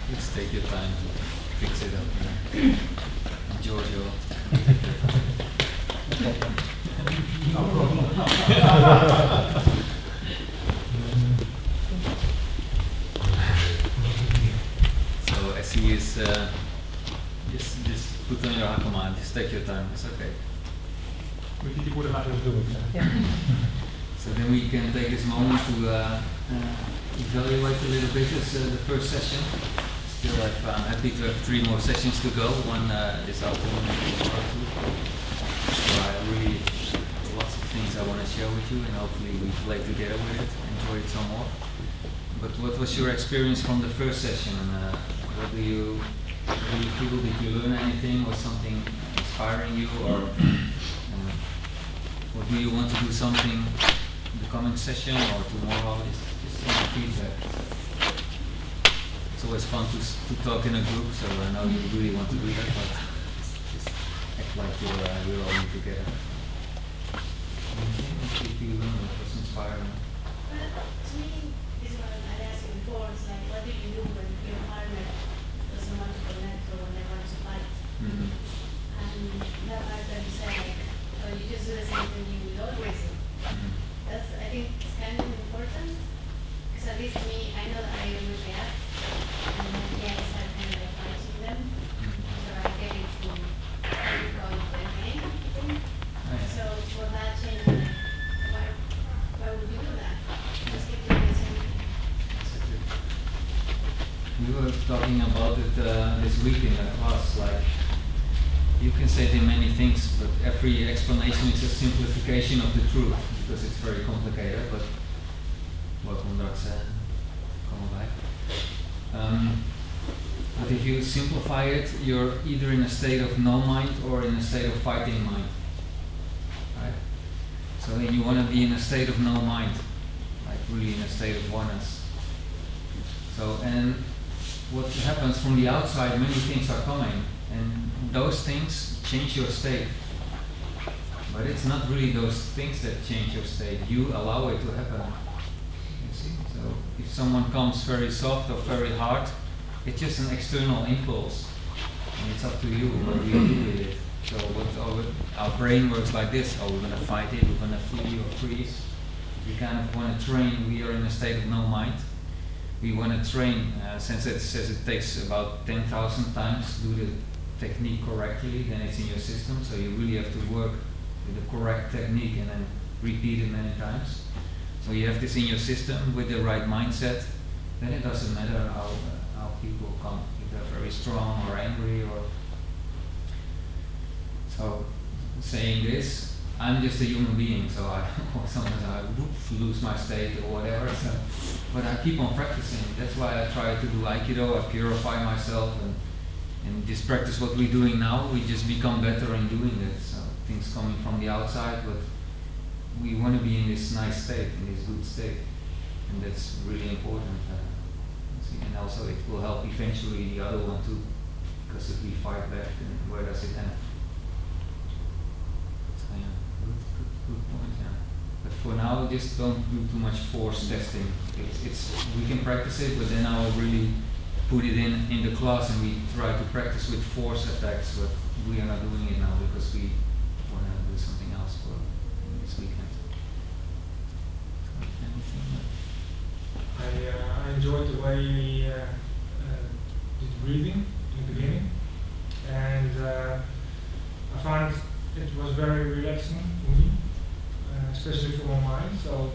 Please take your time to fix it up. Giorgio. So as he is, just put on your hakama, just take your time, it's okay. So then we can take this moment to evaluate a little bit. It's the first session. Still I'm happy to have 3 more sessions to go, one this afternoon and tomorrow too. So I really lots of things I want to share with you, and hopefully we play together with it, enjoy it some more. But what was your experience from the first session? What do you feel? Did you learn anything? Was something inspiring you, or or do you want to do something in the coming session or tomorrow? Just some feedback. It's always fun to talk in a group, so I know you really want to do that, but just act like we're all together. If you learn what was inspiring. To me, this is what I asked you before. It's like, what do you do when your partner doesn't want to connect or when they want to fight? And that part that you said, like, oh, you just do the same thing you always do. That's, I think, it's kind of important. Because at least me, I know that I will react. And then, yes, I kind of like fighting them. So I get into how you call it the pain thing. So for that change, why would you do that? Just keep doing the same thing. We were talking about it this week in the class, like, you can say there many things, but every explanation is a simplification of the truth, because it's very complicated, but welcome Dax, come back. But if you simplify it, you're either in a state of no mind or in a state of fighting mind. Right? So then you want to be in a state of no mind, like really in a state of oneness. So, and what happens from the outside, many things are coming, and those things change your state. But it's not really those things that change your state. You allow it to happen. You see? So if someone comes very soft or very hard, it's just an external impulse. And it's up to you what you do with it. So what our brain works like this. Oh, we're going to fight it, we're going to flee or freeze. We kind of want to train. We are in a state of no mind. We want to train, since it says it takes about 10,000 times to do the technique correctly, then it's in your system. So you really have to work with the correct technique and then repeat it many times. So you have this in your system with the right mindset. Then it doesn't matter how people come, if they're very strong or angry or. So saying this, I'm just a human being, so sometimes I lose my state or whatever. So, but I keep on practicing. That's why I try to do Aikido. I purify myself and just practice what we're doing now. We just become better in doing it. So things coming from the outside, but we want to be in this nice state, in this good state, and that's really important. And also it will help eventually the other one too, because if we fight back, then where does it end? So yeah, good point. Yeah. But for now, just don't do too much force testing. We can practice it, but then I will really put it in the class, and we try to practice with force attacks. But we are not doing it now because we want to do something else for this weekend. So, anything? I enjoyed the way we did breathing in the beginning, and I found it was very relaxing for me, especially for my mind, so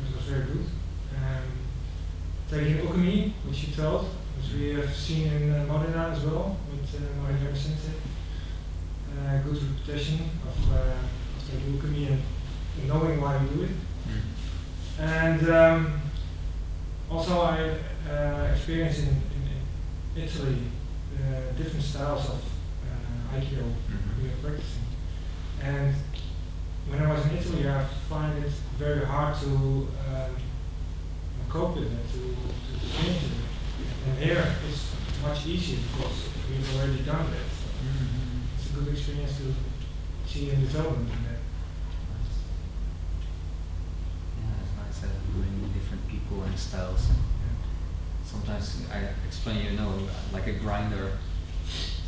it was very good. taking Ukemi, which you told, which we have seen in Modena as well, with Modena Sensei. Good repetition of the Ukemi and knowing why we do it. And also I experienced in Italy different styles of Aikido we are practicing. And when I was in Italy, I find it very hard to cope with it, to change it. And here it's much easier because we've already done that. So it's a good experience to see in development in that. Yeah, it's nice many different people and styles. Sometimes I explain, like a grinder.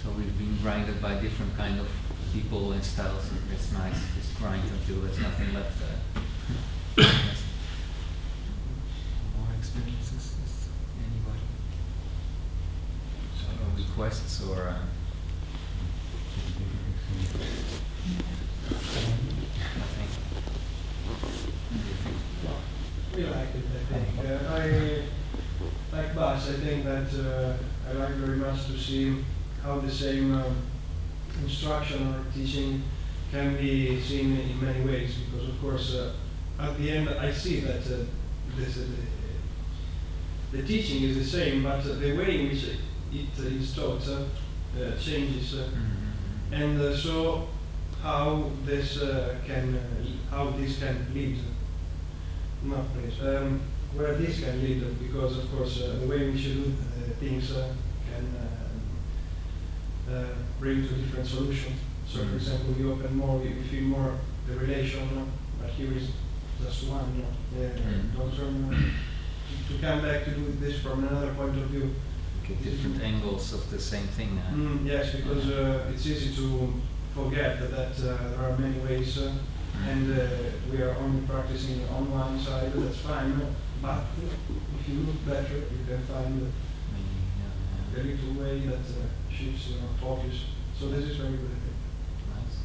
So we've been grinded by different kind of people and styles. It's nice, just grind until there's nothing left. More experiences? Anybody? Requests or? We like it, I think. Like Bas, I think that I like very much to see how the same instruction or teaching can be seen in many ways, because of course at the end I see that the teaching is the same, but the way in which it is taught changes, and so how this can lead, not please, where this can lead, because of course the way in which you do things can bring to different solutions. So for example, we open more, we feel more the relation, but here is just one. Don't turn to come back to do this from another point of view. Different angles of the same thing. Yes, because it's easy to forget that there are many ways, and we are only practicing on one side. That's fine, but if you look better, you can find a little way that shifts focus. So this is very good, I think. Nice.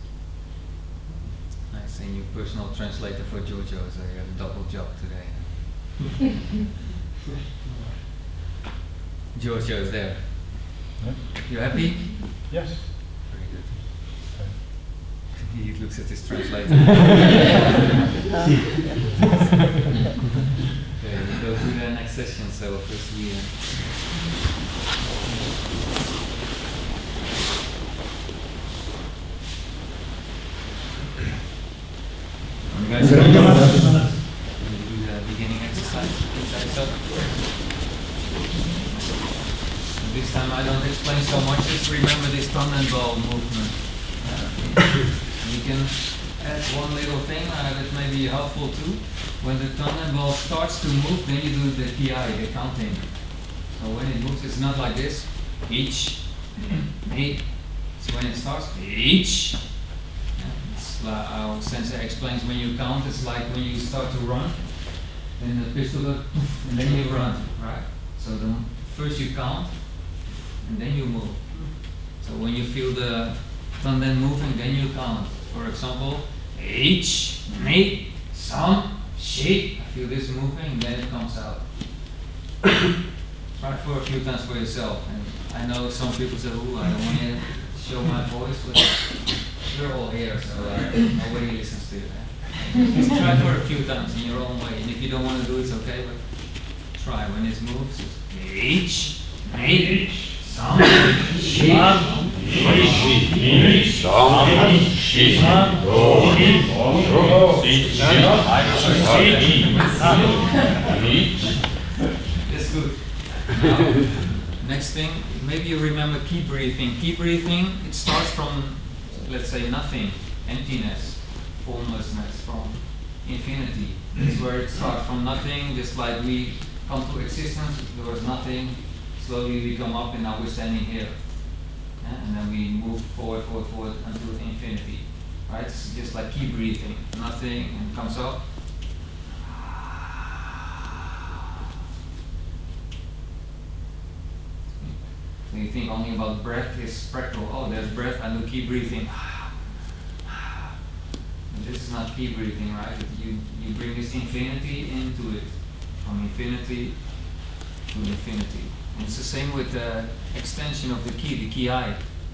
Nice. And your personal translator for Giorgio, so you have a double job today. Giorgio is there. Yeah. You happy? Yes. Very good. He looks at his translator. Okay, we go to the next session. So first we. You guys do the beginning exercise. Taiso. This time I don't explain so much, just remember this tannenball movement. You can add one little thing that may be helpful too. When the tannenball starts to move, then you do the PI, the counting. So when it moves, it's not like this. Each, eight. So when it starts, each. It's like our sensei explains, when you count, it's like when you start to run, then the pistol goes, and then you run, right? So first you count, and then you move. So when you feel the tanden moving, then you count. For example, H, ni, san, shi. I feel this moving, then it comes out. Try it for a few times for yourself. And I know some people say, "Ooh, I don't want to show my voice," but we're all here, so nobody listens to you. Just try for a few times in your own way. And if you don't want to do it, it's okay, but try. When it moves, it's H, ni, san, shi. That's good. Now, next thing, maybe you remember key breathing. Key breathing, it starts from, let's say, nothing, emptiness, formlessness, from infinity. That's where it starts, from nothing, just like we come to existence, there was nothing, slowly we come up and now we're standing here. And then we move forward until infinity. Right? It's just like keep breathing. Nothing and comes up. So you think only about breath is practical. Oh, there's breath, I do keep breathing. And this is not keep breathing, right? You bring this infinity into it. From infinity to infinity. And it's the same with the extension of the ki.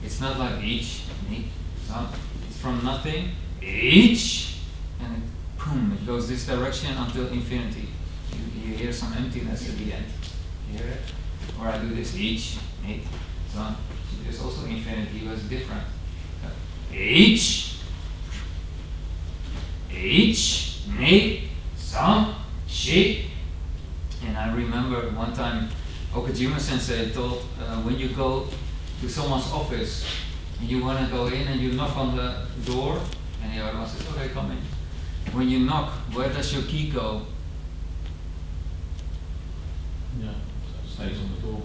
It's not like ich, ni, san. It's from nothing, ich, and it, boom, it goes this direction until infinity. You hear some emptiness at the end. You hear it? Or I do this ich, ni, san. There's also infinity, but it's different. Ich, ni, san, shi. And I remember one time Okajima sensei told when you go to someone's office and you want to go in and you knock on the door and the other one says, okay, come in. When you knock, where does your key go? Yeah, so it stays on the door.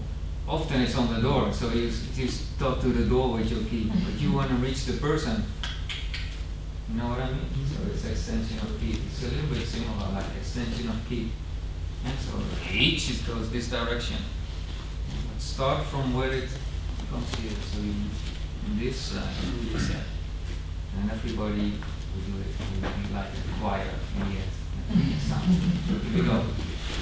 Often it's on the door, so you talk to the door with your key, but you want to reach the person. You know what I mean? So it's extension of key. It's a little bit similar, like extension of key. And so H, it goes this direction. But start from where it comes here. So you, in this, you do this, and everybody will do it. It will be like a choir in the end. Sound. Here we go.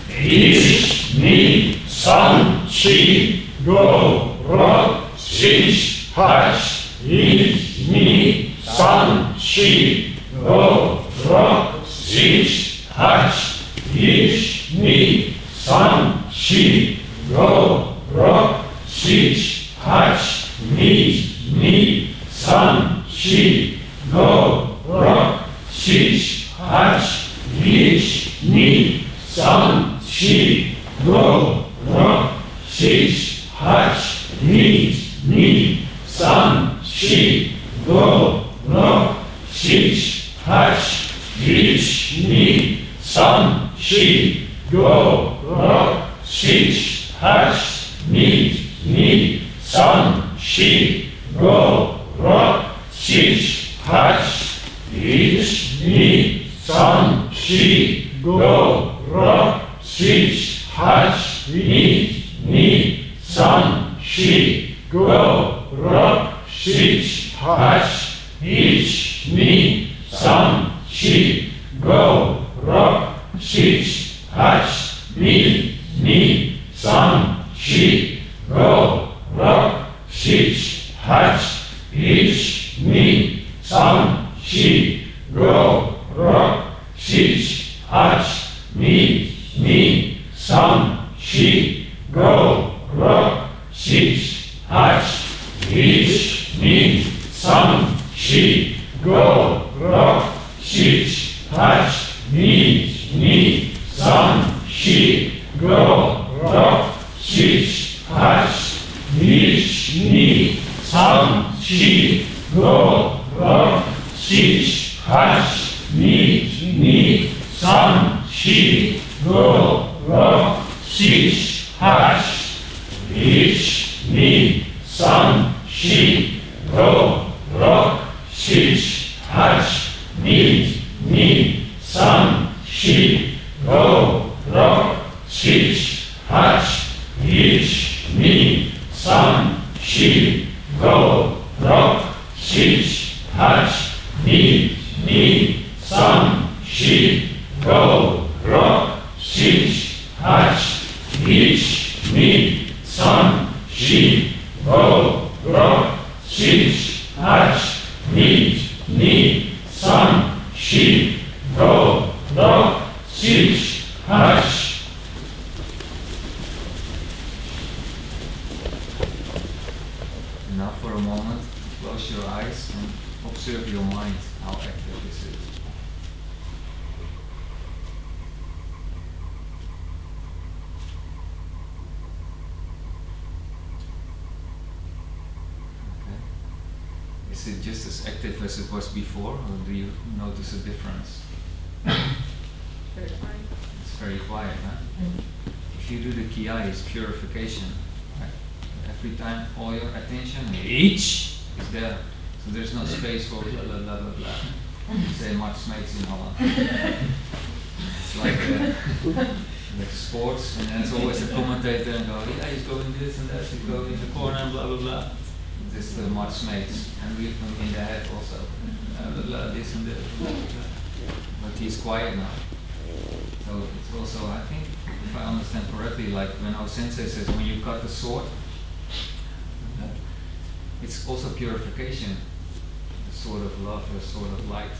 Ich, ni, san, shi, go, ro, shish, hash. Ich, ni, san, shi, go, ro, shish, hash. Ich, ni, san, shi, go, ro, shish, hash. Ni, san, shi, go, ro, shish, hash. Ich, ni, san, shi, go, ro, shish, hash. Ni, san, shi, go, ro, shish, hash. Ich, ni, san, shi, go, ro, shish, hash. Ni, san, shi, go, ro, shish, hash. Ich, ni, san, shi, go, ro, shish, hash. Ni, san, shi, go, ro, shish, hash. Ich, ni, san, shi, go, ro, shish, hash. Ni, san, shi, go, ro, shish, hash. Ich, ni, san, shi, go, ro, shish, hash. Ni, san, shi, go, ro, shish, hash. Ich, ni, san, shi, go, ro, shish, hash. Ni, san, shi, go, ro, shish, hash. Ich, ni, san, shi, go, ro, shish, hash. Ni, san, shi, go, ro, shish, hash. Ich, ni, san, shi, go, ro, shish, hash. Ni, san, shi, go, ro, shish, hash. Ich, ni, san, shi, go, ro, shish, hash. Ni, san, shi, go, ro, shish, hash. Ich, ni, san, shi, go, ro, shish, hash. Ni, san, shi, go, ro, shish, hash. Now for a moment, close your eyes and observe your mind, how active this is. Okay. Is it just as active as it was before, or do you notice a difference? Very fine. It's very quiet, huh? If you do the ki, it's purification. Right? Every time all your attention, each is there. So there's no space for blah blah blah blah blah. Say much mates in Holland. It's like sports, and then it's always a commentator and go, yeah, he's going this and that, he's going in the corner and blah blah blah. This is the much mates, and we have them in the head also. Blah blah this and that. Blah, blah, blah. But he's quiet now. So it's also, I think, if I understand correctly, like when our sensei says when you cut the sword, it's also purification, the sword of love, the sword of light.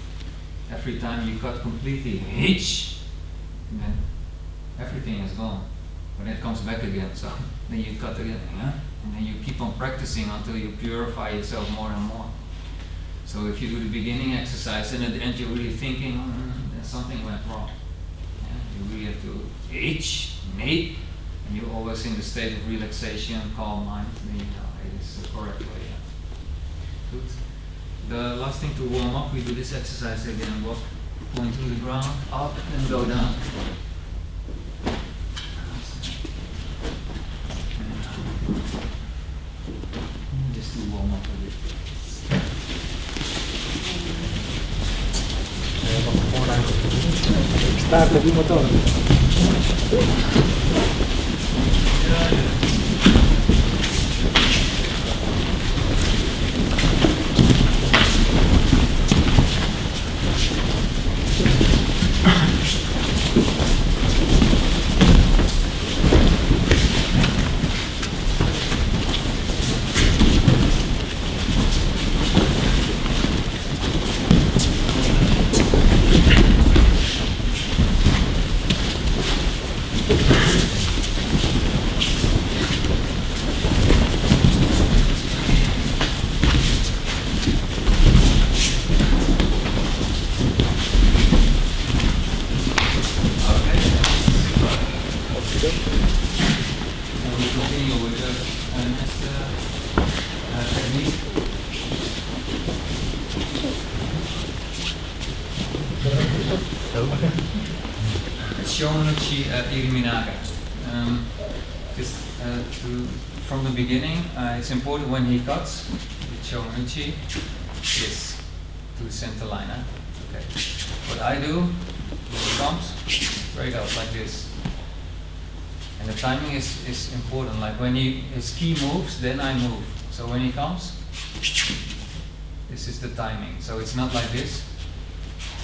Every time you cut completely, and then everything is gone. But it comes back again, so then you cut again, and then you keep on practicing until you purify yourself more and more. So if you do the beginning exercise and at the end you're really thinking, that something went wrong. You really have to and you're always in the state of relaxation, calm mind, then you know it is the correct way. Good. The last thing to warm up, we do this exercise again, walk, point to the ground, up and go down. Just to warm up a bit. Start di motore. Shomenuchi iriminage. From the beginning, it's important when he cuts, the Shomenuchi is to the center line. Okay. What I do, when he comes, straight out like this. And the timing is important. Like when his ki moves, then I move. So when he comes, this is the timing. So it's not like this.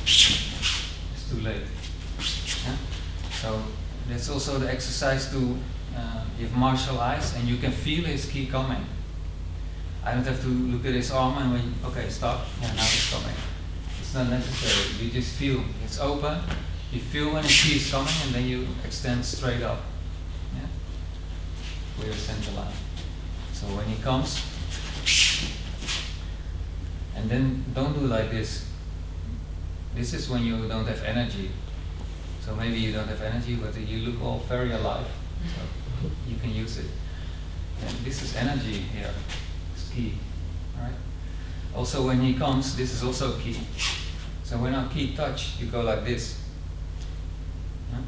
It's too late. Yeah? So that's also the exercise to you have martial eyes and you can feel his ki coming. I don't have to look at his arm and when, okay, stop, yeah, now it's coming. It's not necessary, you just feel, it's open, you feel when his ki is coming and then you extend straight up. Yeah? For your center line. So when he comes, and then don't do like this. This is when you don't have energy. So maybe you don't have energy, but you look all very alive. So you can use it. And this is energy here. It's ki. Alright? Also when he comes, this is also ki. So when our ki touch, you go like this. Yeah?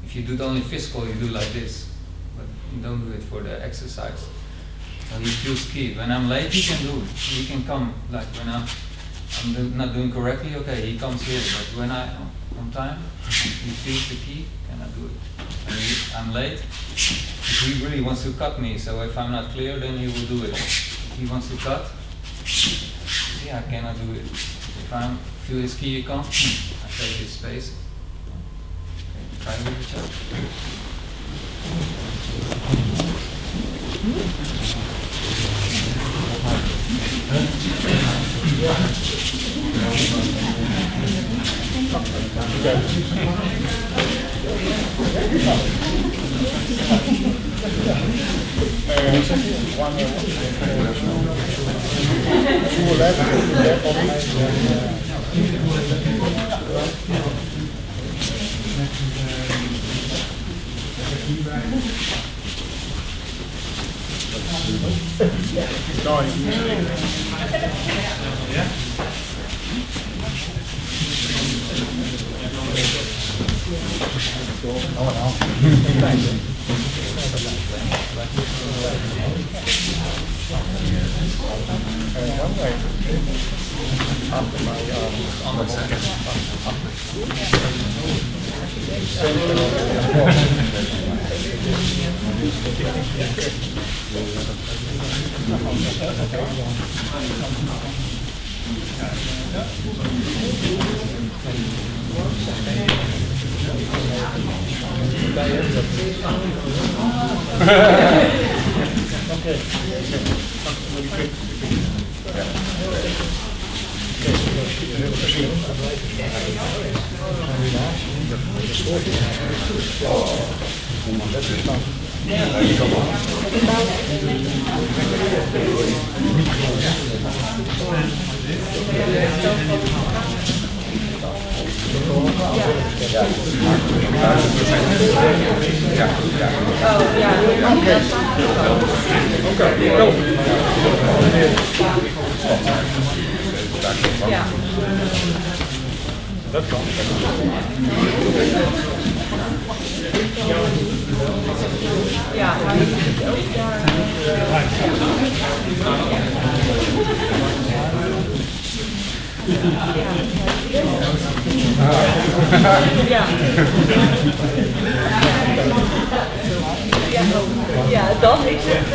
If you do it only physical, you do like this. But you don't do it for the exercise. So he feels ki. When I'm late, he can do it. He can come, like when I'm not doing correctly, okay, he comes here. But when I'm on time, he feels the ki, cannot do it. And I'm late, he really wants to cut me, so if I'm not clear, then he will do it. If he wants to cut, yeah, I cannot do it. If I feel his ki come, I take his space. Okay, try with each other. Ja, dat is het.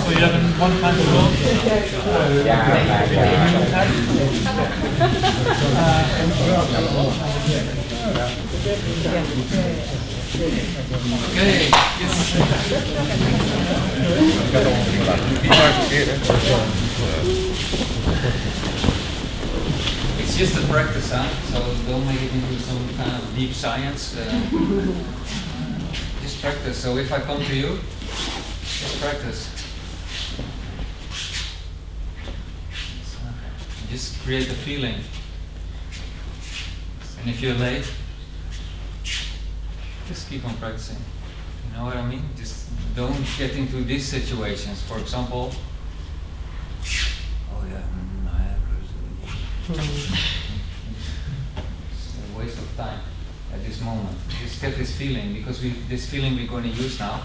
So you have one kind of role? Okay, it's just a practice, huh? So don't make it into some kind of deep science. Just practice. So if I come to you, just practice. Just create the feeling. And if you're late, just keep on practicing. You know what I mean? Just don't get into these situations. For example, oh yeah, it's a waste of time at this moment. Just get this feeling, because this feeling we're going to use now.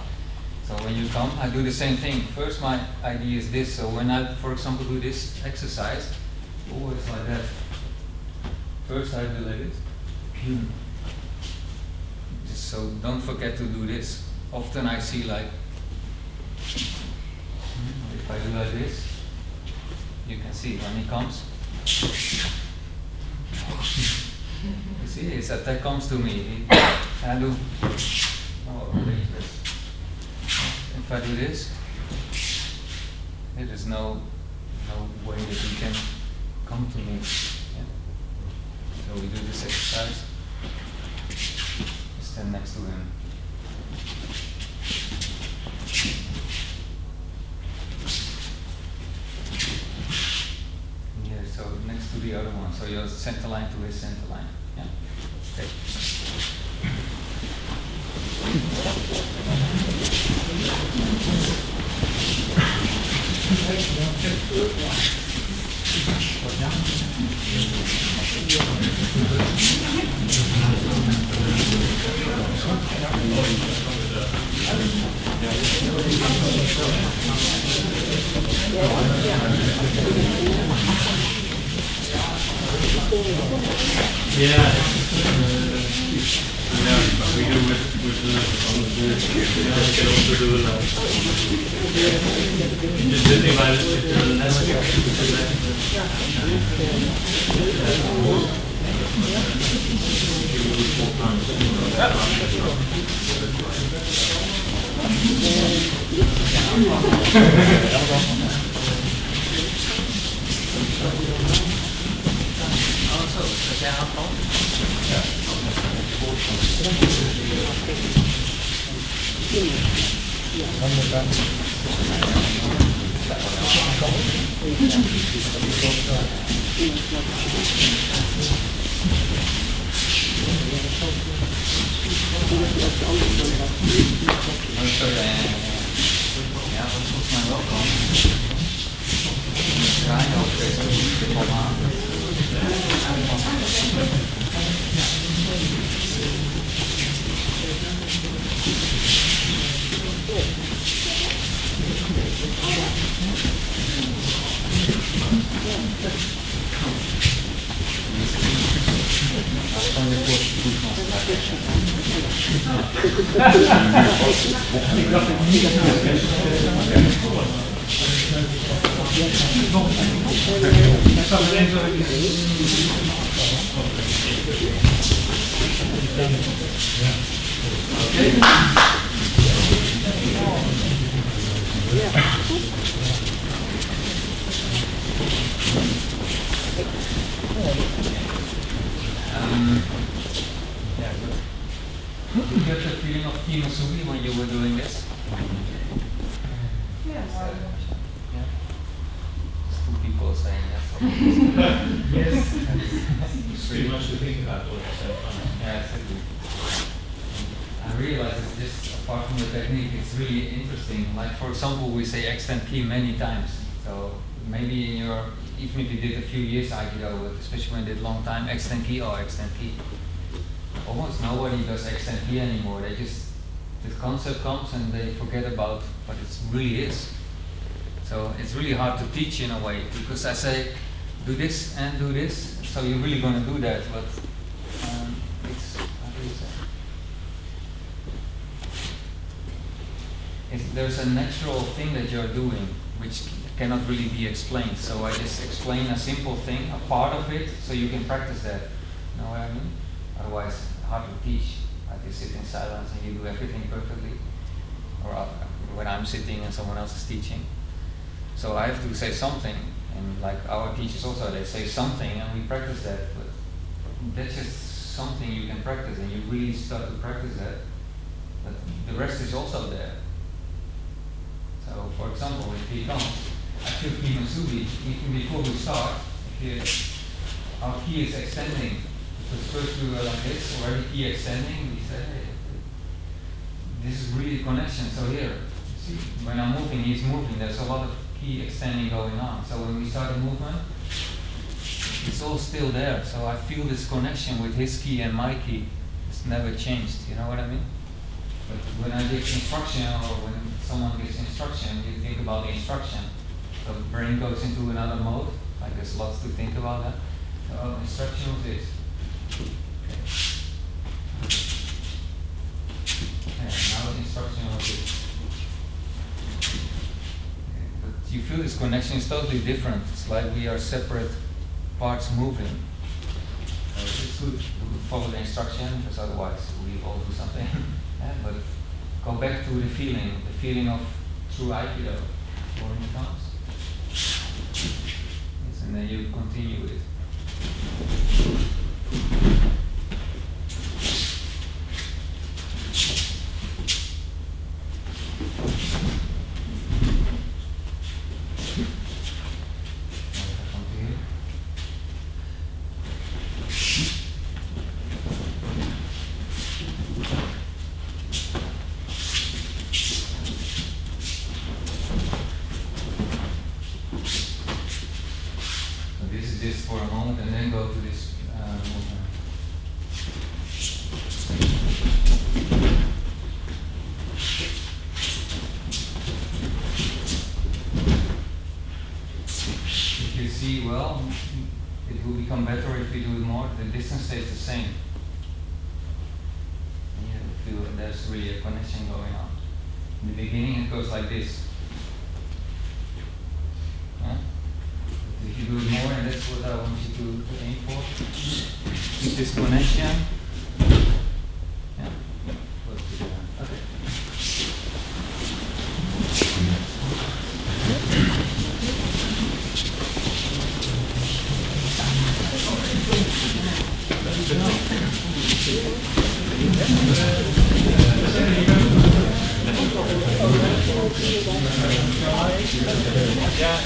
So when you come, I do the same thing. First, my idea is this. So when I, for example, do this exercise, always like that. First I do like this. Just so don't forget to do this. Often I see like, if I do like this, you can see when he comes. You see, his attack comes to me. I do, oh, like this. If I do this, there is no way that he can come to me. Yeah. So we do this exercise. Stand next to him. Yeah, so next to the other one. So your center line to his center line. Yeah. Okay. Yeah, but we do with can also do like just sitting like with the left. Yeah, good. Did you get the feeling of kimasugi when you were doing this? Yeah. Yeah. It's two people saying yes. Yes. It's too much to think about all at the same time. Yeah, exactly. I realize that just apart from the technique, it's really interesting. Like for example, we say extend ki many times. So maybe in your, even if you did a few years Aikido, but especially when you did long time, extend ki or extend ki. Almost nobody does extend ki anymore. They just, the concept comes and they forget about what it really is. So it's really hard to teach in a way, because I say, do this and do this, so you're really going to do that, but it's, how do you say? There's a natural thing that you're doing, which cannot really be explained. So I just explain a simple thing, a part of it, so you can practice that. You know what I mean? Otherwise, hard to teach. Like you sit in silence and you do everything perfectly. Or when I'm sitting and someone else is teaching. So I have to say something, and like our teachers also, they say something and we practice that. But that's just something you can practice, and you really start to practice that. But the rest is also there. So for example, if he comes, I feel kimasugi, even before we start, our ki is extending. Because first we were like this, already ki extending, we said, hey, this is really connection. So here, you see, when I'm moving, he's moving, there's a lot of ki extending going on. So when we start the movement, it's all still there. So I feel this connection with his ki and my ki. It's never changed, you know what I mean? But when I give instruction, or when someone gives instruction, you think about the instruction. So the brain goes into another mode, like there's lots to think about that. So instruction was this. Okay. Yeah, now the instruction was this. Okay. But you feel this connection is totally different. It's like we are separate parts moving. So it's good to follow the instruction, because otherwise we all do something. Yeah, but go back to the feeling of true Aikido when it comes. Yes, and then you continue with it. This for a moment and then go to this movement. If you see well, it will become better if you do it more. The distance stays the same. And you feel that there's really a connection going on. In the beginning it goes like this. Huh? If you do it more, and that's what I want you to aim for, keep this connection. Yeah. Okay.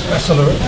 Yeah, sorry.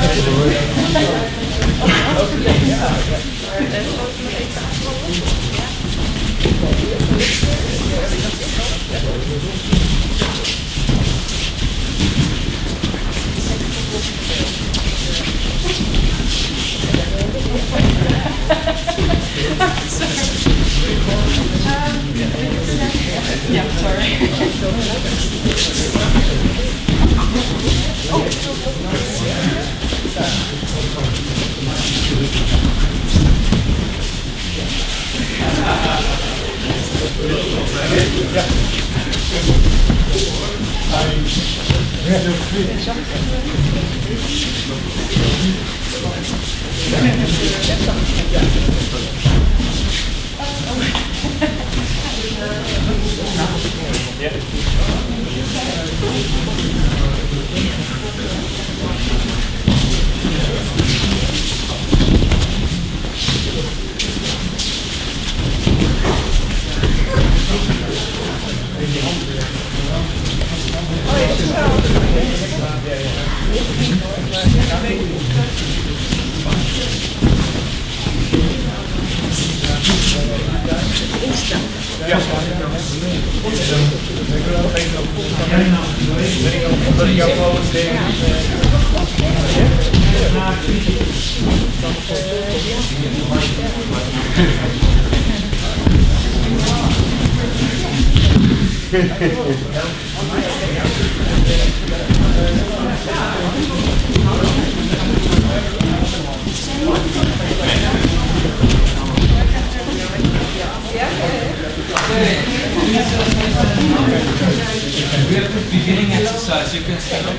We have the beginning exercise. You can start.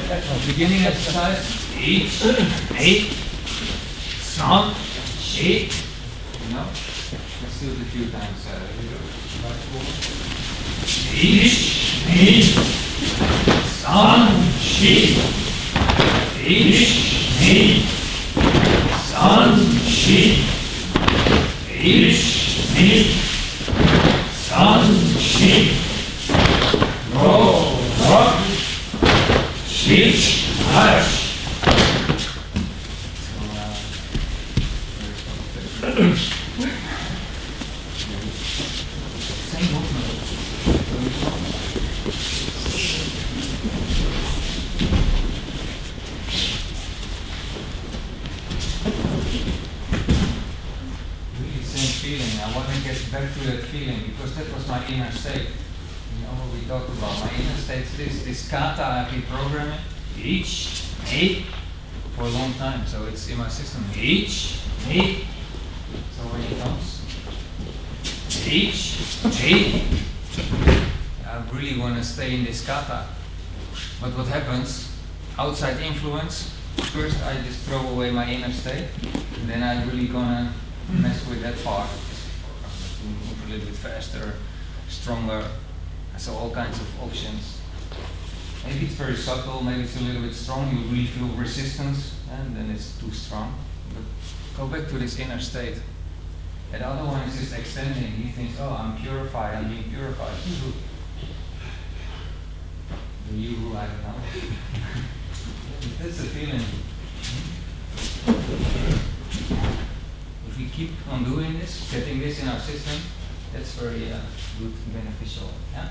Beginning exercise. Ich, eight, san, shi. You know? Let's do it a few times. Ich, eight, san, shi. Ich, eight, san, shi. Ich, eight, san, shi. Ro, rock, shich, hash. Really same feeling. I want to get back to that feeling because that was my inner state. You know what we talked about. My inner state is this kata I've been programming. Each, eight, for a long time. So it's in my system. Each, eight. So when it comes, each, eight. I really want to stay in this kata. But what happens? Outside influence. First I just throw away my inner state. And then I'm really gonna mess with that part. To move a little bit faster, stronger. So all kinds of options. Maybe it's very subtle, maybe it's a little bit strong, you really feel resistance, and then it's too strong. But go back to this inner state. And the other one is just extending. He thinks, oh, I'm purified, I'm being purified. The you, I don't know. That's the feeling. If we keep on doing this, getting this in our system, that's very good and beneficial. Yeah?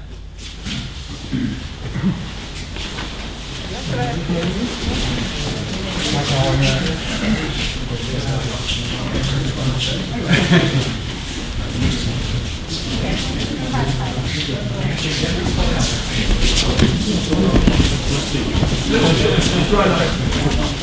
Right.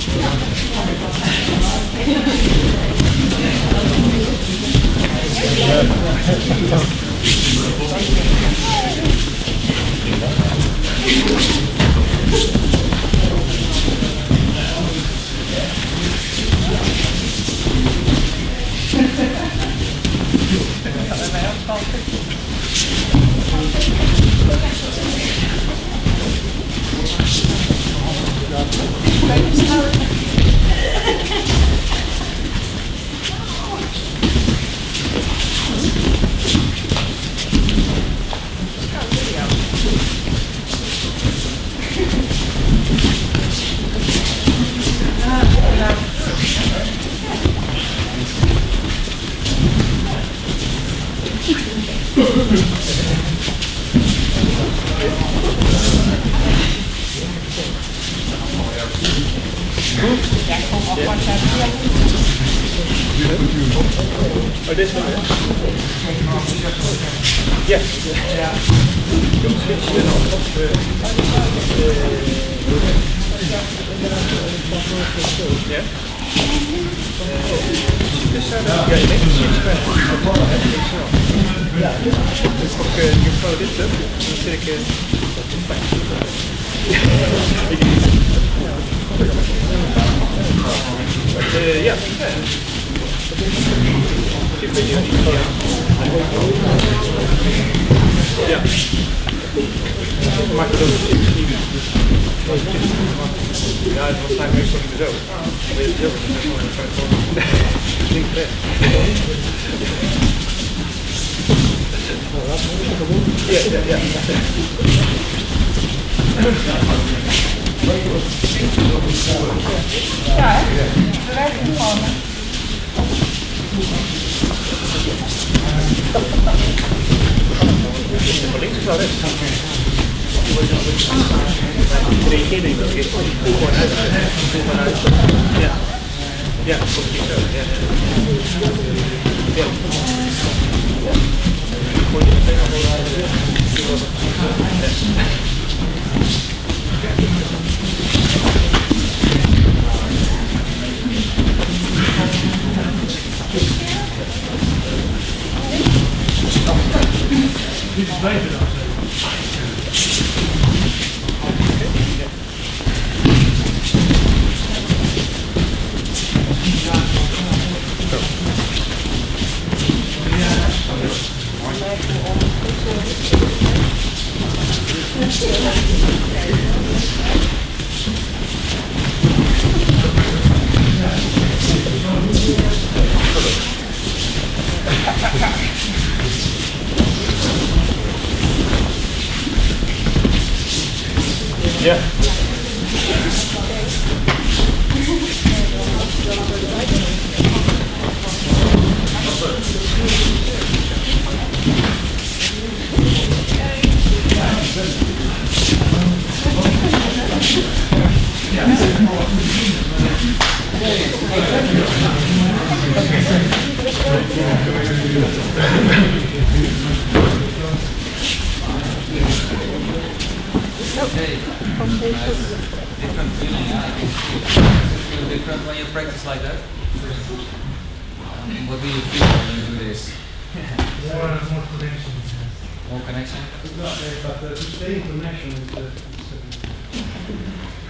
Oh, this one, yeah? Ja, dus ook je vrouw dit stuk, dan zit ik ja. Ja. Maak het ook niet. Ja, het was vaak meestal niet zo. Maar je zelf is niet weg. Ja. Ja, hè? We lijken nu al. Van links naar rechts. Reageer ik dat eerst gewoon uit. Ja. Ja, precies zo. Ja. Gooi je meteen al wel Dit is beter dan zo. Ja. Okay. Different feeling, yeah. I can feel different when you practice like that. What do you feel when you do this? More connection. More connection? But to stay in connection is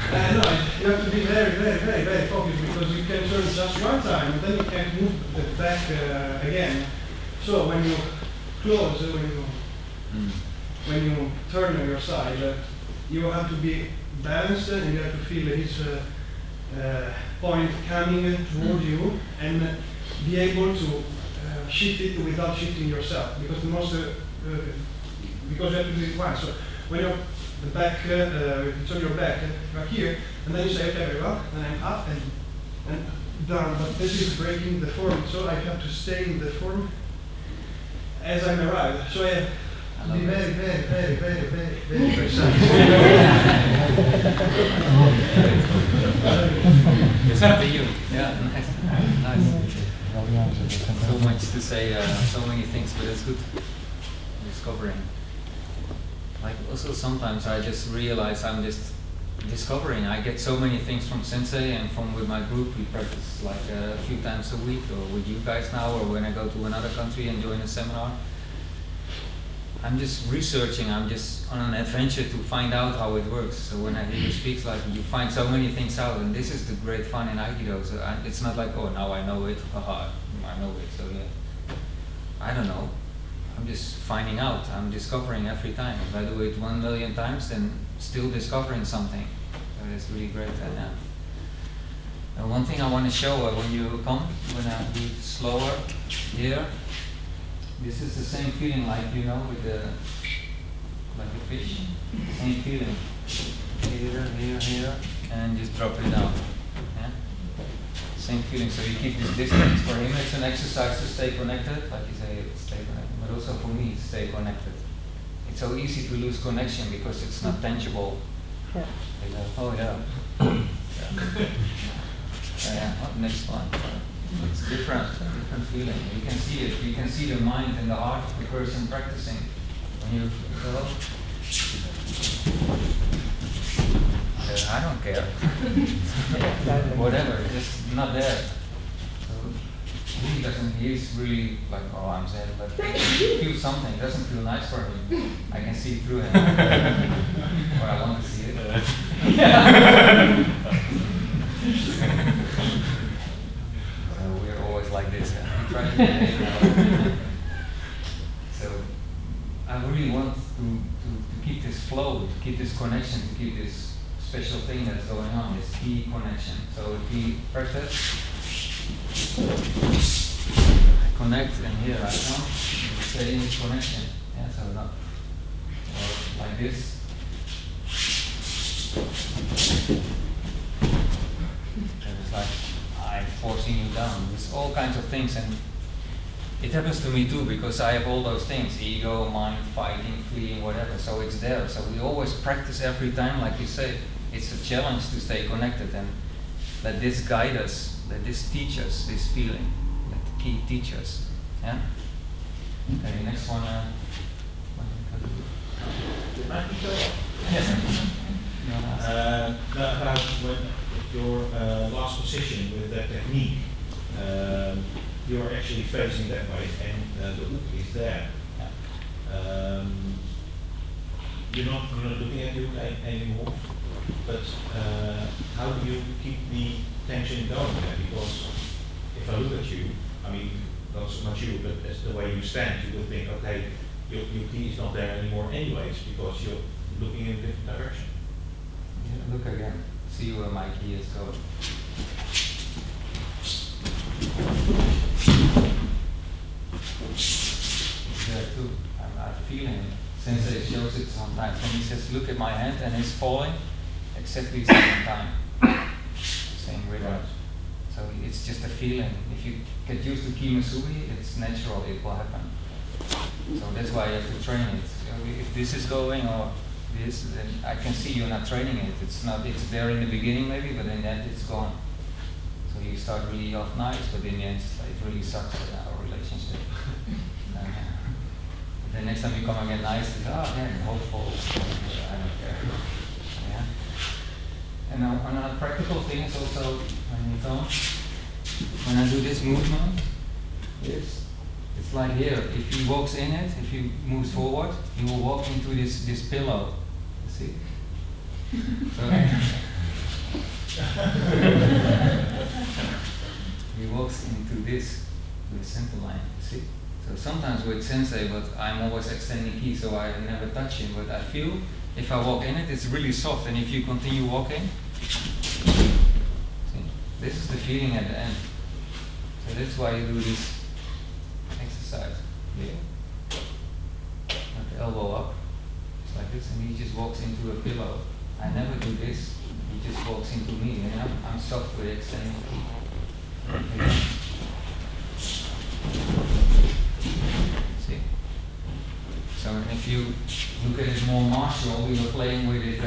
no, you have to be very focused because you can turn just one time and then you can't move it back again. So when you close, when you turn on your side, you have to be balanced and you have to feel his point coming toward you and be able to shift it without shifting yourself because the most because you have to do it once. So when you're the back, you turn your back right here, and then you say, okay, very well, and I'm up and down. But this is breaking the form, so I have to stay in the form as I'm arrived. So I have to be very precise. It's up to you. Yeah, nice. So much to say, so many things, but it's good discovering. Like also sometimes I just realize I'm just discovering. I get so many things from Sensei and from with my group. We practice like a few times a week, or with you guys now, or when I go to another country and join a seminar. I'm just researching, I'm just on an adventure to find out how it works. So when I hear you speak, like you find so many things out, and this is the great fun in Aikido. So it's not like, oh, now I know it, haha, I know it, so yeah. I don't know. I'm just finding out, I'm discovering every time. If I do it 1 million times, then still discovering something. So it's really great. And one thing I want to show when you come, when I do it slower here, this is the same feeling like, you know, with the, like a fish. Same feeling. Here, here, here, and just drop it down. Yeah? Same feeling, so you keep this distance. For him it's an exercise to stay connected, like you say, stay connected, but also for me, stay connected. It's so easy to lose connection because it's not tangible. Yeah. Oh yeah. Yeah, next one. It's different feeling. You can see it. You can see the mind and the heart of the person practicing. When you go, I don't care. Whatever, it's just not there. So he doesn't. He's really like, oh, I'm sad, but he feels something. It doesn't feel nice for him. I can see through him. Or I want to see it. Like this, try to behave now. So I really want to keep this flow, to keep this connection, to keep this special thing that's going on, this key connection. So if we practice, I connect, and here I come, and stay in this connection. Yeah, so not, or like this. And it's like, I'm forcing you down. There's all kinds of things, and it happens to me too, because I have all those things, ego, mind, fighting, fleeing, whatever, so it's there. So we always practice every time, like you say, it's a challenge to stay connected, and let this guide us, let this teach us, this feeling, let the key teach us. Yeah? Okay, next one. About when your last position with that technique, you're actually facing that way, and the hook is there. You're not looking at you anymore, but how do you keep the tension going there? Because if I look at you, I mean, not so much you, but as the way you stand, you would think, okay, your key is not there anymore anyways, because you're looking in a different direction. Yeah, look again. See where my key is going. There too. I'm feeling it. Sensei shows it sometimes, and he says, look at my hand, and it's falling exactly the same time. Same rhythm. So it's just a feeling. If you get used to kimasui, it's natural, it will happen. So that's why you have to train it. So if this is going, or this, then I can see you're not training it. It's there in the beginning maybe, but in the end it's gone. So you start really off nice, but in the end it really sucks with our relationship. The next time you come again nice, it's, oh man, hopeful, I don't care. Yeah. And on a practical thing is also, when I do this movement, it's like here, if he walks in it, if he moves forward, he will walk into this pillow. You see? So, he walks into this center line, you see? So sometimes with sensei, but I'm always extending ki, so I never touch him, but I feel if I walk in it, it's really soft, and if you continue walking, see, this is the feeling at the end. So that's why you do this exercise here. Let the elbow up, just like this, and he just walks into a pillow. I never do this, he just walks into me, and I'm soft with extending ki. See? So if you look at it more martial, we were playing with it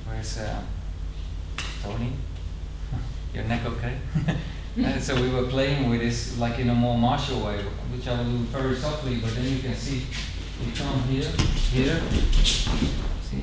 where's Tony? Your neck okay? And so we were playing with this like in a more martial way, which I will do very softly, but then you can see, you come here, see,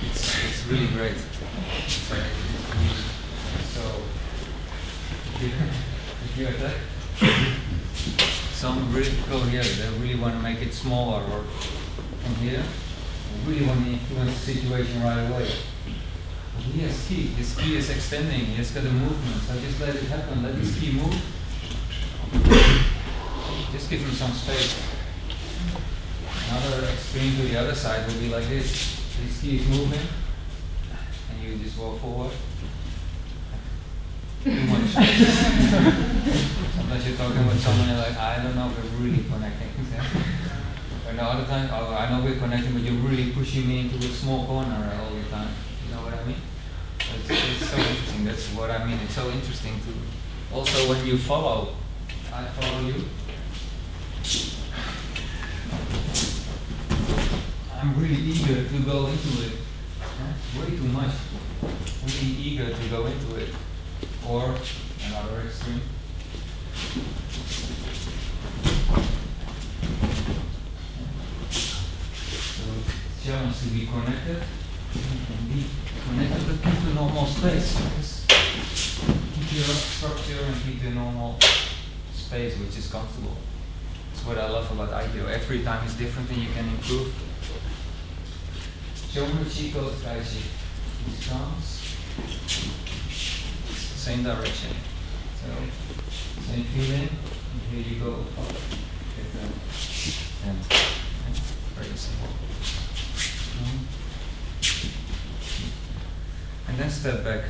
it's really great. So if you attack, some really go here, they really want to make it smaller, or from here, they really want to influence the situation right away. But he has ki, his ki is extending, he has got a movement, so just let it happen, let his ki move. Just give him some space. Another extreme to the other side will be like this. His ki is moving, and you just walk forward. Too much. Sometimes you're talking with someone and you're like, I don't know if we're really connecting. And the other time, oh, I know we're connecting, but you're really pushing me into a small corner all the time. You know what I mean? It's so interesting. That's what I mean. It's so interesting to also when you follow. I follow you. I'm really eager to go into it. Way too much. Really eager to go into it. Or another extreme. So challenge to be connected. And be connected, but keep the normal space. Just keep your structure and keep the normal space, which is comfortable. That's what I love about Aikido. Every time is different and you can improve. Shomenuchi, kotegaeshi. These comes. Same direction. So, same feeling. And here you go. Get the hand. Very simple. And then step back.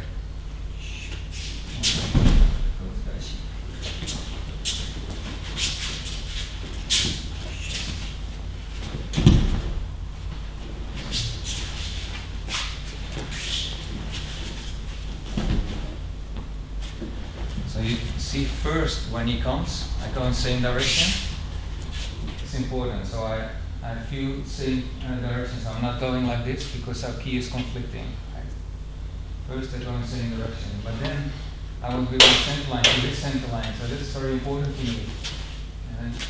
Kotegaeshi. So you see first when he comes, I go in the same direction. It's important. So I feel same directions. I'm not going like this because our ki is conflicting. Right? First I go in the same direction, but then I will go to the center line to this center line. So this is very important to me. And then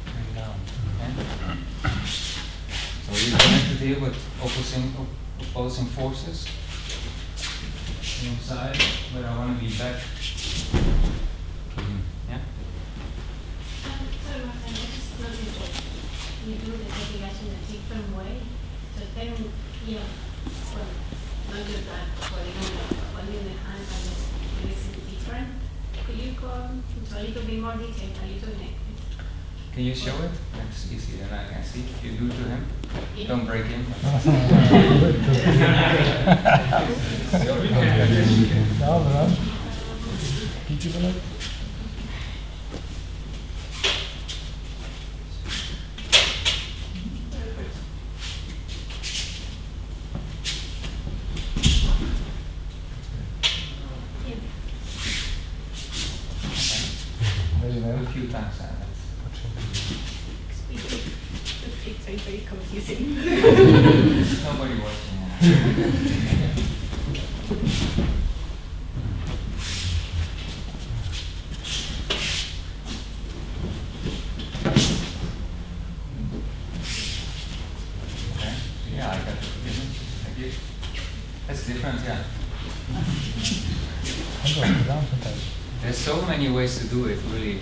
bring down. Okay? So we're connected here with opposing forces. Same side, but I want to be back. Yeah? So Martin, I just noticed that you do the kotegaeshi in a different way. So then, you know, well, not just that, holding the hand and it's different. Could you go into a little bit more detail, a little bit? Can you show it? It's easier than I can see. If you do to him, Yeah. don't break him. A few times. It's very confusing. There's nobody watching. Okay. Yeah, I got it. Thank you. That's different, yeah. There's so many ways to do it, really.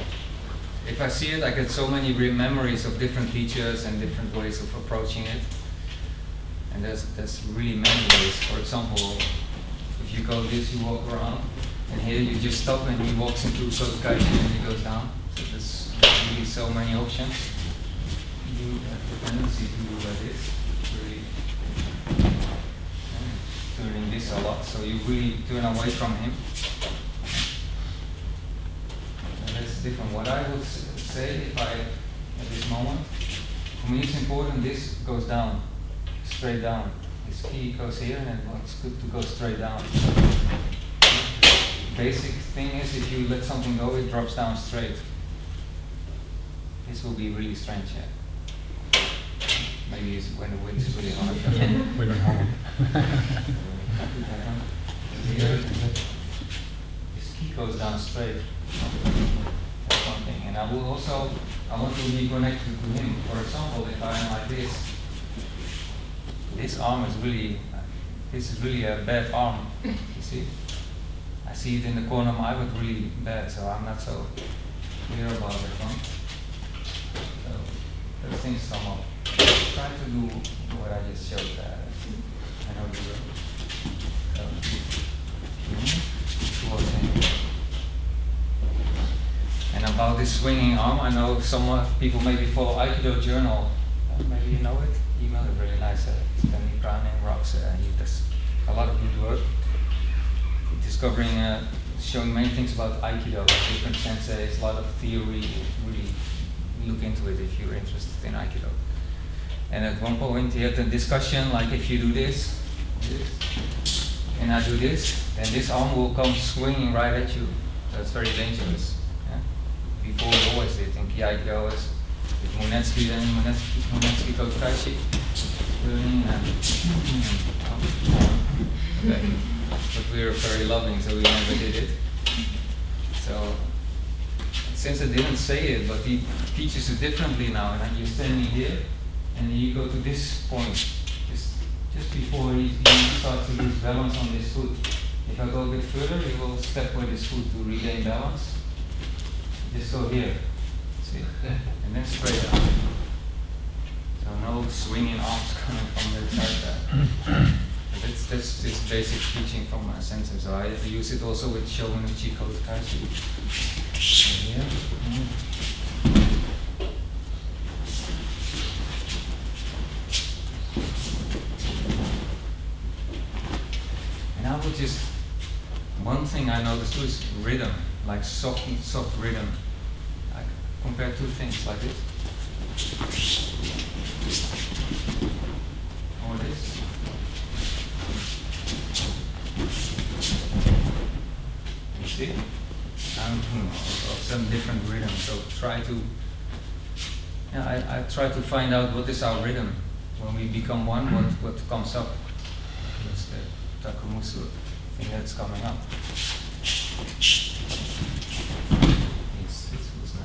If I see it, I get so many memories of different teachers and different ways of approaching it. And there's really many ways. For example, if you go this, you walk around, and here you just stop and he walks into kotegaeshi and he goes down. So there's really so many options. You have the tendency to do like this, really turning this a lot, so you really turn away from him. That's different. What I would say if I, at this moment, for me it's important this goes down, straight down. His ki goes here and it's good to go straight down. Basic thing is if you let something go, it drops down straight. This will be really strange, yeah. Maybe it's when the wind is really hard. We don't have Here, his ki goes down straight. That's one thing. And I want to be connected to him. For example, if I am like this, this arm is really, this is really a bad arm. You see? I see it in the corner of my eye, but really bad, so I'm not so clear about it. Huh? So those things come up. Try to do what I just showed. I know you will. And about this swinging arm, I know some people maybe follow Aikido Journal. Maybe you know it. Email it, really nice. Stanley Browning rocks. He does a lot of good work. Discovering, showing many things about Aikido, like different senseis, a lot of theory. Really look into it if you're interested in Aikido. And at one point he had a discussion like, if you do this, and I do this, then this arm will come swinging right at you. So it's very dangerous. Yeah? Before we always did in Aikido with Munetsuki, then Munetsuki kotegaeshi. Okay. But we were very loving, so we never did it. So, since I didn't say it, but he teaches it differently now, and you're standing here, and you go to this point, just before he starts to lose balance on this foot. If I go a bit further, he will step with his foot to regain balance. Just go here, see, and then straight out. So no swinging arms coming from the side. That's this basic teaching from my sensei. So I use it also with Shomenuchi kotegaeshi. Here. And I would just, one thing I noticed too is rhythm, like soft rhythm. I compare two things like this. Or this. You see? Of some different rhythm. So try to, I try to find out what is our rhythm. When we become one, what comes up. That's the Takumusu thing that's coming up. It was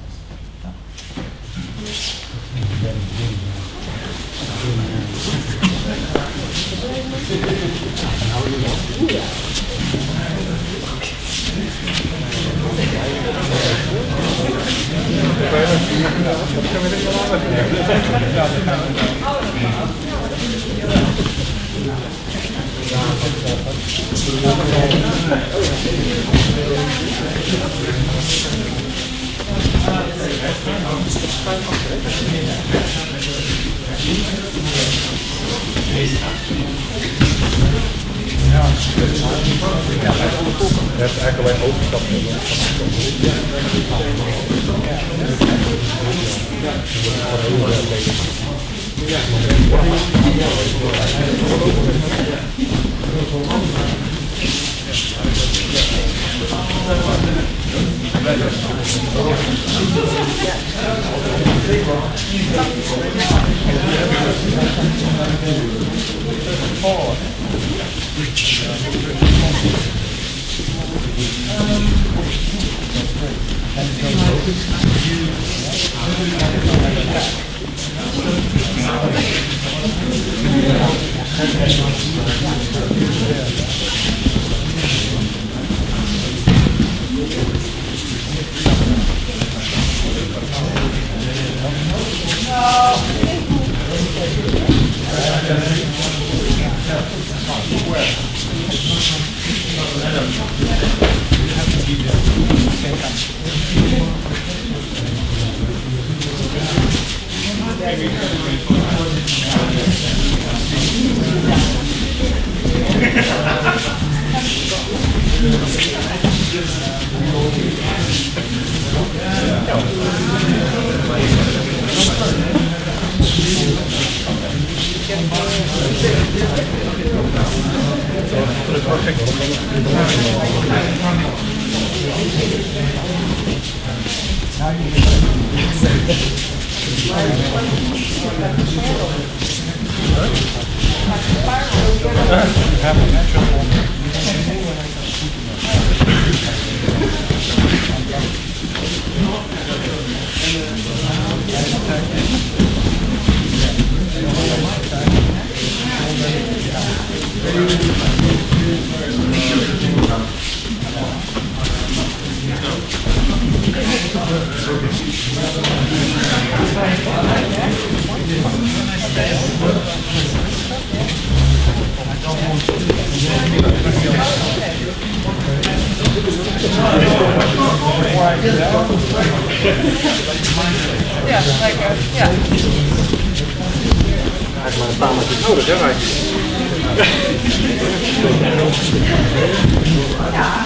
Dat is eigenlijk alleen overstap. Ja, lekker. Ja. Hij is maar een paar maanden ouder, hè, Rijtje? Ja.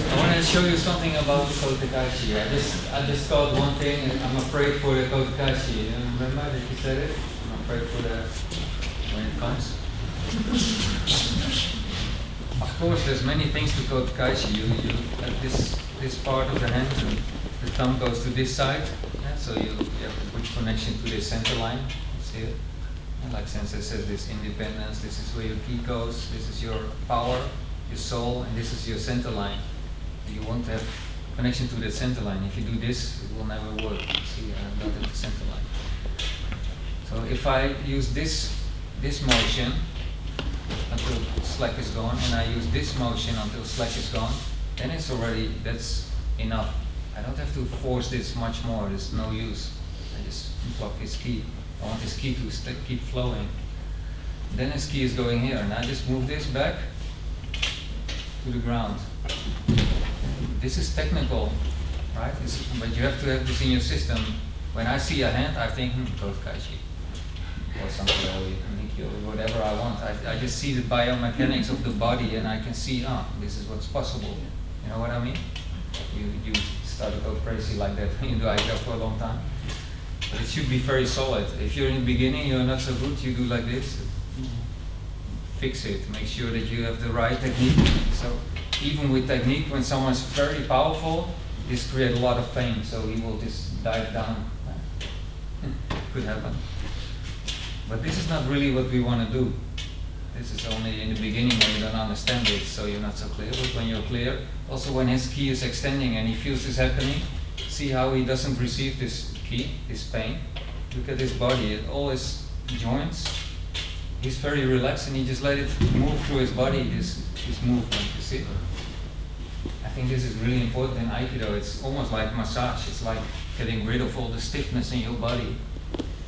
I want to show you something about the kotegaeshi. I just thought one thing, and I'm afraid for the kotegaeshi. You remember that you said it? I'm afraid for the when it comes. Of course, there's many things to kotegaeshi. You at this part of the hand, the thumb goes to this side, yeah, so you have a good connection to the center line. See it? And like Sensei says, this independence. This is where your ki goes. This is your power, your soul, and this is your center line. You want to have connection to the center line. If you do this, it will never work. See, I'm not at the center line. So if I use this motion until slack is gone, and I use this motion until slack is gone, then that's enough. I don't have to force this much more. There's no use. I just block his ki. I want his ki to keep flowing. Then his ki is going here, and I just move this back to the ground. This is technical, right? But you have to have this in your system. When I see a hand, I think, kotegaeshi, or something, or whatever I want. I just see the biomechanics of the body, and I can see, this is what's possible. You know what I mean? You start to go crazy like that when you do Aikido for a long time. But it should be very solid. If you're in the beginning, you're not so good, you do like this. Fix it. Make sure that you have the right technique. So even with technique, when someone's very powerful, this creates a lot of pain. So he will just dive down. Could happen. But this is not really what we want to do. This is only in the beginning when you don't understand it, so you're not so clear. But when you're clear, also when his ki is extending and he feels this happening, see how he doesn't receive this ki, this pain. Look at his body, all his joints. He's very relaxed and he just let it move through his body, this movement, you see. I think this is really important in Aikido. It's almost like massage. It's like getting rid of all the stiffness in your body.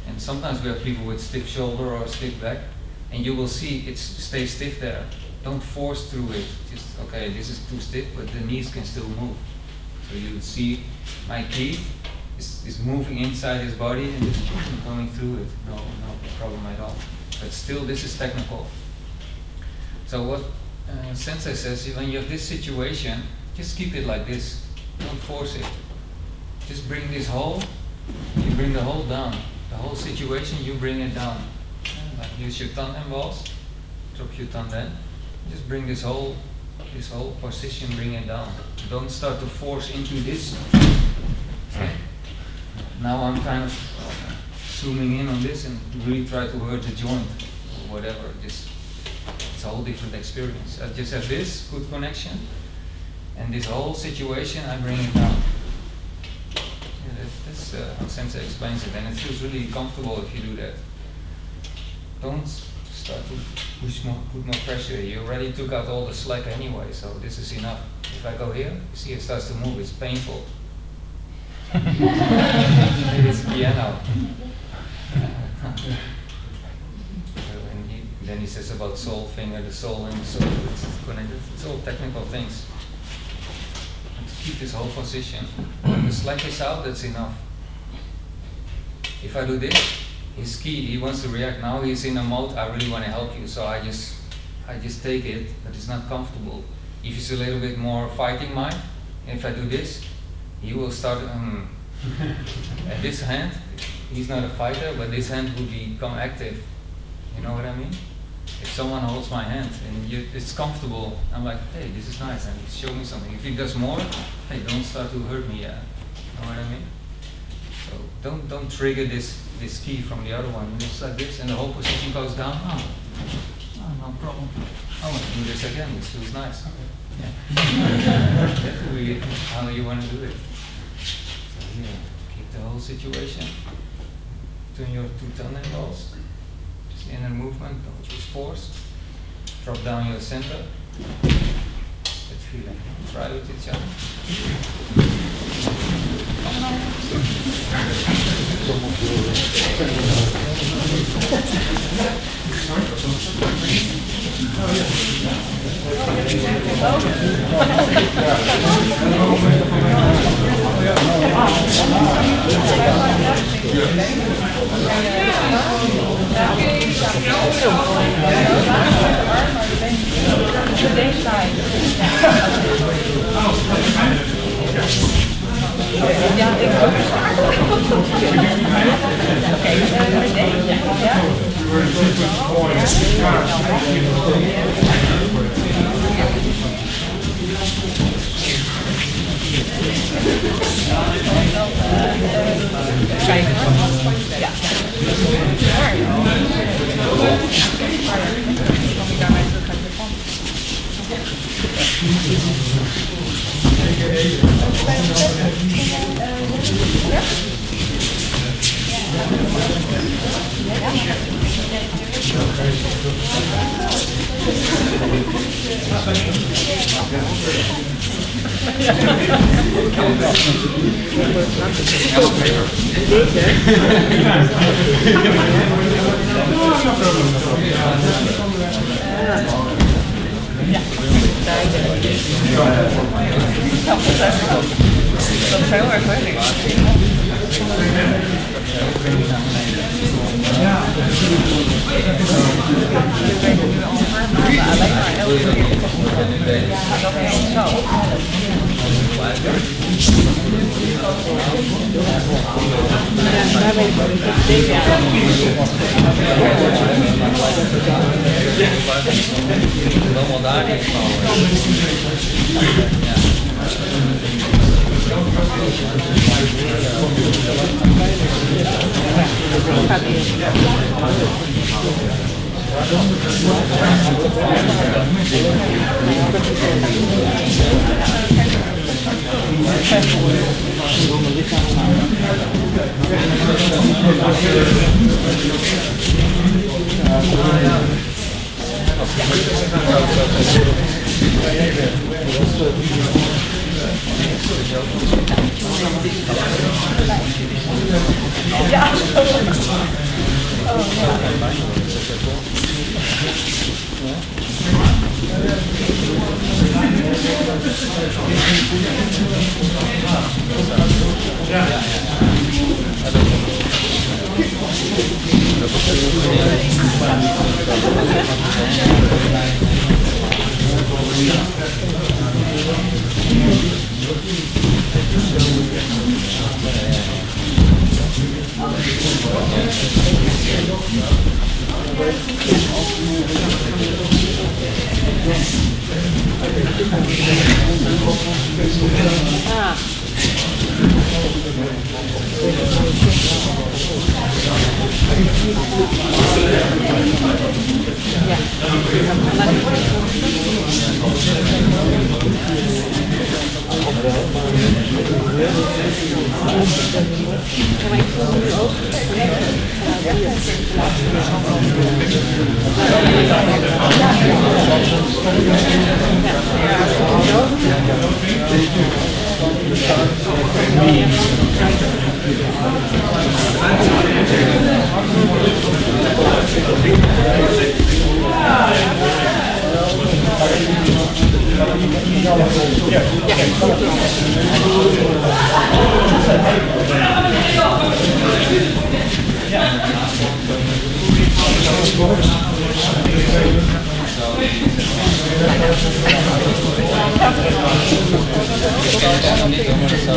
And sometimes we have people with stiff shoulder or stiff back, and you will see it stays stiff there. Don't force through it. Just, okay, this is too stiff, but the knees can still move. So you would see my ki is moving inside his body and just going through it. No problem at all. But still, this is technical. So what Sensei says, when you have this situation, just keep it like this. Don't force it. Just bring this whole, you bring the whole down. The whole situation, you bring it down. Like use your tanden balls, drop your tanden. Just bring this whole position, bring it down. Don't start to force into this. Okay. Now I'm kind of zooming in on this and really try to hurt the joint or whatever. It's a whole different experience. I just have this good connection, and this whole situation I bring it down. That's how Sensei explains it, and it feels really comfortable if you do that. Don't start to put more pressure. You already took out all the slack anyway, so this is enough. If I go here, you see it starts to move, it's painful. It's piano. Then he says about soul finger, the soul and the soul, it's connected. It's all technical things. And to keep this whole position. When the slack is out, that's enough. If I do this, his ki, he wants to react. Now he's in a mode, I really want to help you, so I just take it, but it's not comfortable. If he's a little bit more fighting mind, if I do this, he will start And this hand, he's not a fighter, but this hand will become active. You know what I mean? If someone holds my hand and it's comfortable, I'm like, hey, this is nice, and show me something. If he does more, hey, don't start to hurt me. You know what I mean? So don't trigger this key from the other one. It's like this, and the whole position goes down. Oh, no problem. I want to do this again. This feels nice. Yeah. That's really how you want to do it. So here, keep the whole situation. Turn your two thumb-nails. Just inner movement. Don't use force. Drop down your center. Let's feel it. Try with each other.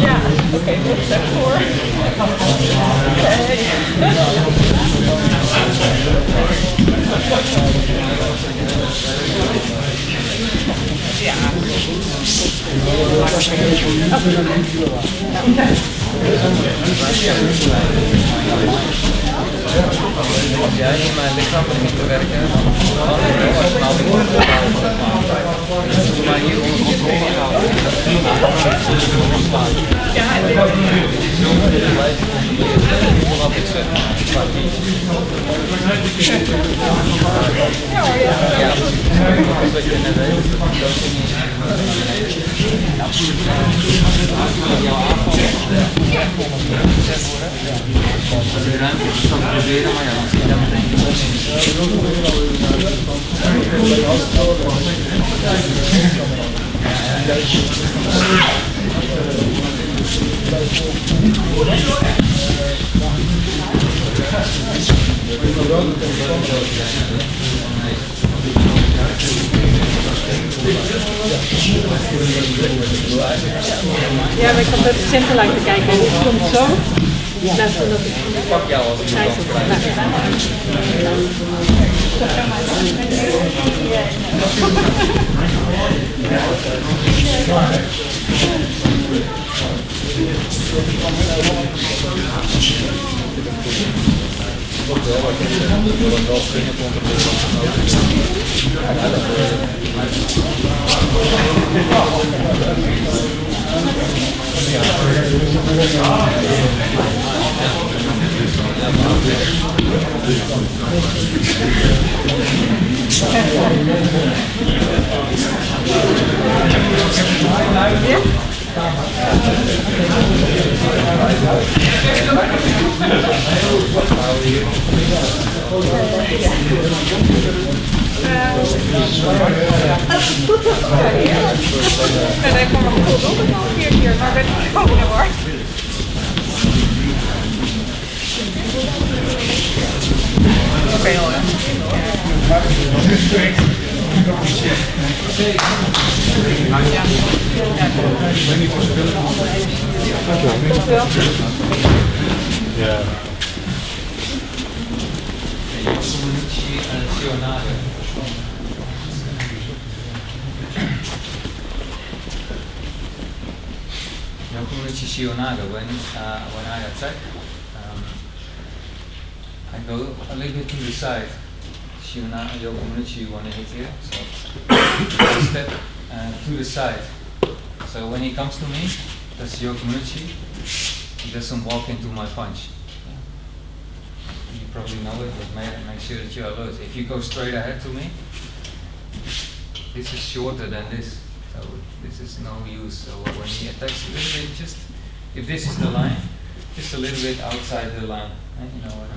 Ja, oké, step 4. Als jij in mijn lichaam begint te werken, dan is het nou maar hier onder controle houden. Ja, wat ik zeg. Ja, wat je net weet. Als je ruimte kan proberen, maar ja, dan zie je dat meteen Ja, maar ik had het simpel aan te kijken. Het komt zo. Pak jou als ik taiso. En hij kwam nog goed op en al een keer hier, maar ben ik gekomen hoor. Oké, hoor. Ja. Shomenuchi and shihonage. Yokomenuchi shihonage. When I attack, I go a little bit to the side. Shihonage, Yokomenuchi, you want to hit here, so I step to the side. So when he comes to me, that's Yokomenuchi. He doesn't walk into my punch. You probably know it, but make sure that you're alert. If you go straight ahead to me, this is shorter than this, so this is no use. So when he attacks a little bit, just if this is the line, just a little bit outside the line. You know what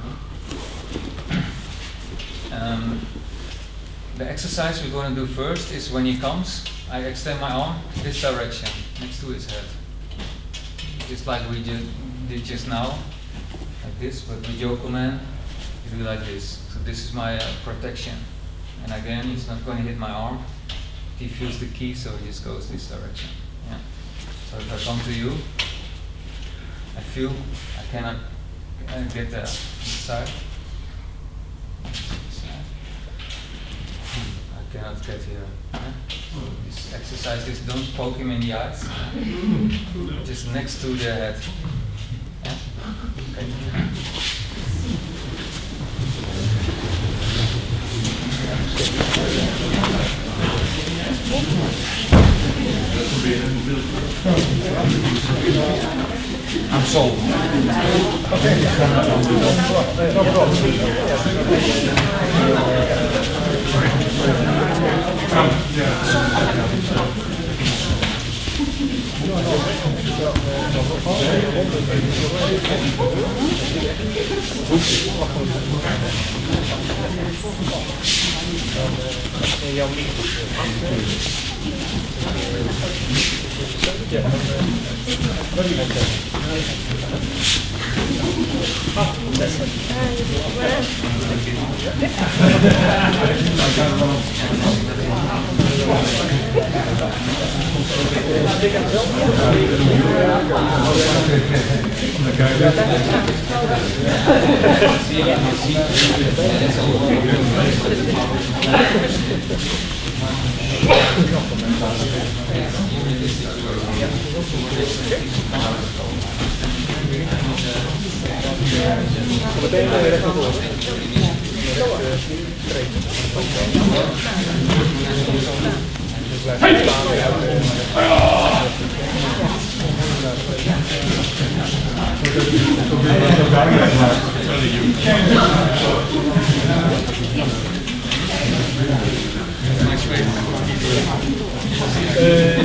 I mean? The exercise we're going to do first is when he comes, I extend my arm this direction, next to his head. Just like we did just now, like this, but with Yokomen, you do like this. So this is my protection. And again, he's not going to hit my arm. He feels the key, so he just goes this direction. Yeah. So if I come to you, I feel I cannot get the side. I cannot get here. Yeah? So this exercise is don't poke him in the eyes. Just next to the head. Yeah? Okay. I'm sold.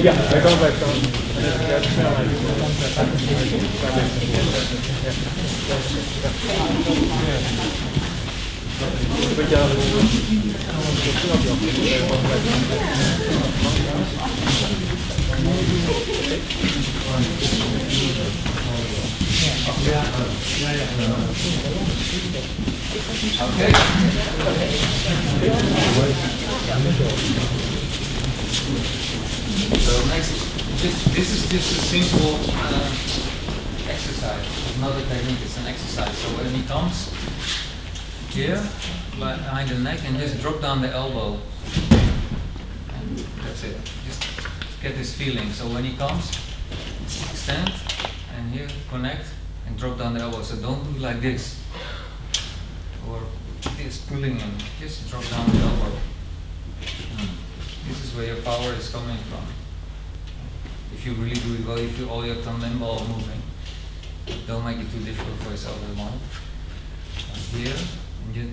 Ja, hij kan blijven staan. Ja, de snelheid. Beetje aan Okay. So next, this is just a simple exercise. It's not a technique, it's an exercise. So when he comes here, behind the neck, and just drop down the elbow. And that's it. Just get this feeling. So when he comes, extend, and here, connect, and drop down the elbow. So don't do like this. Or this pulling him. Just drop down the elbow. This is where your power is coming from. If you really do it well, you feel all your thumb and ball moving. Don't make it too difficult for yourself at the moment. Here, and you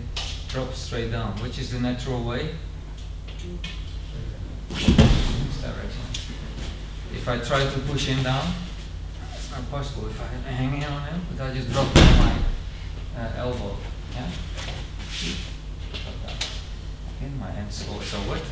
drop straight down, which is the natural way. This direction. If I try to push him down, it's not possible. If I'm hanging on him, but I just drop down my elbow. Yeah? Drop down. Okay, my hands are so wet.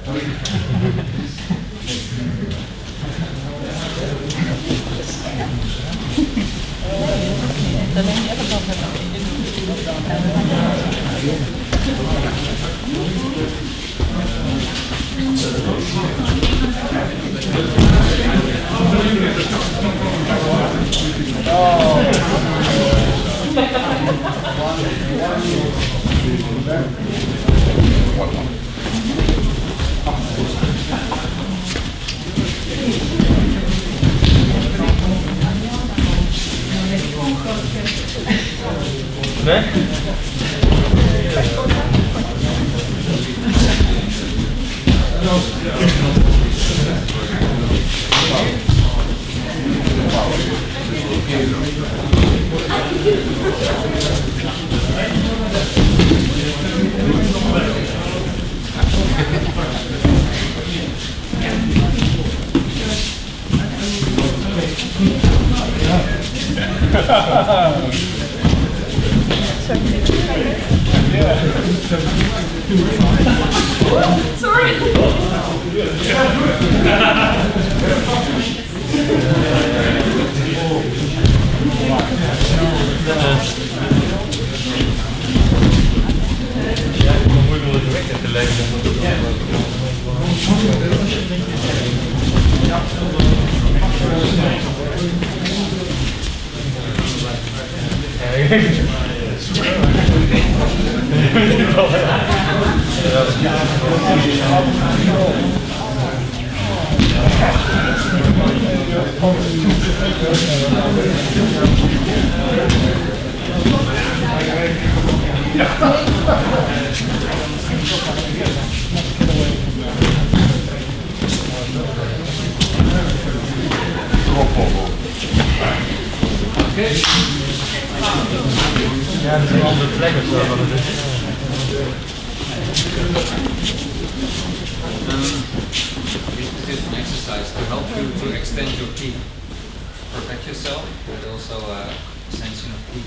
Ne? Ja, dat is een andere plek of zo. This is an exercise to help you to extend your ki. Protect yourself, but also extension of ki.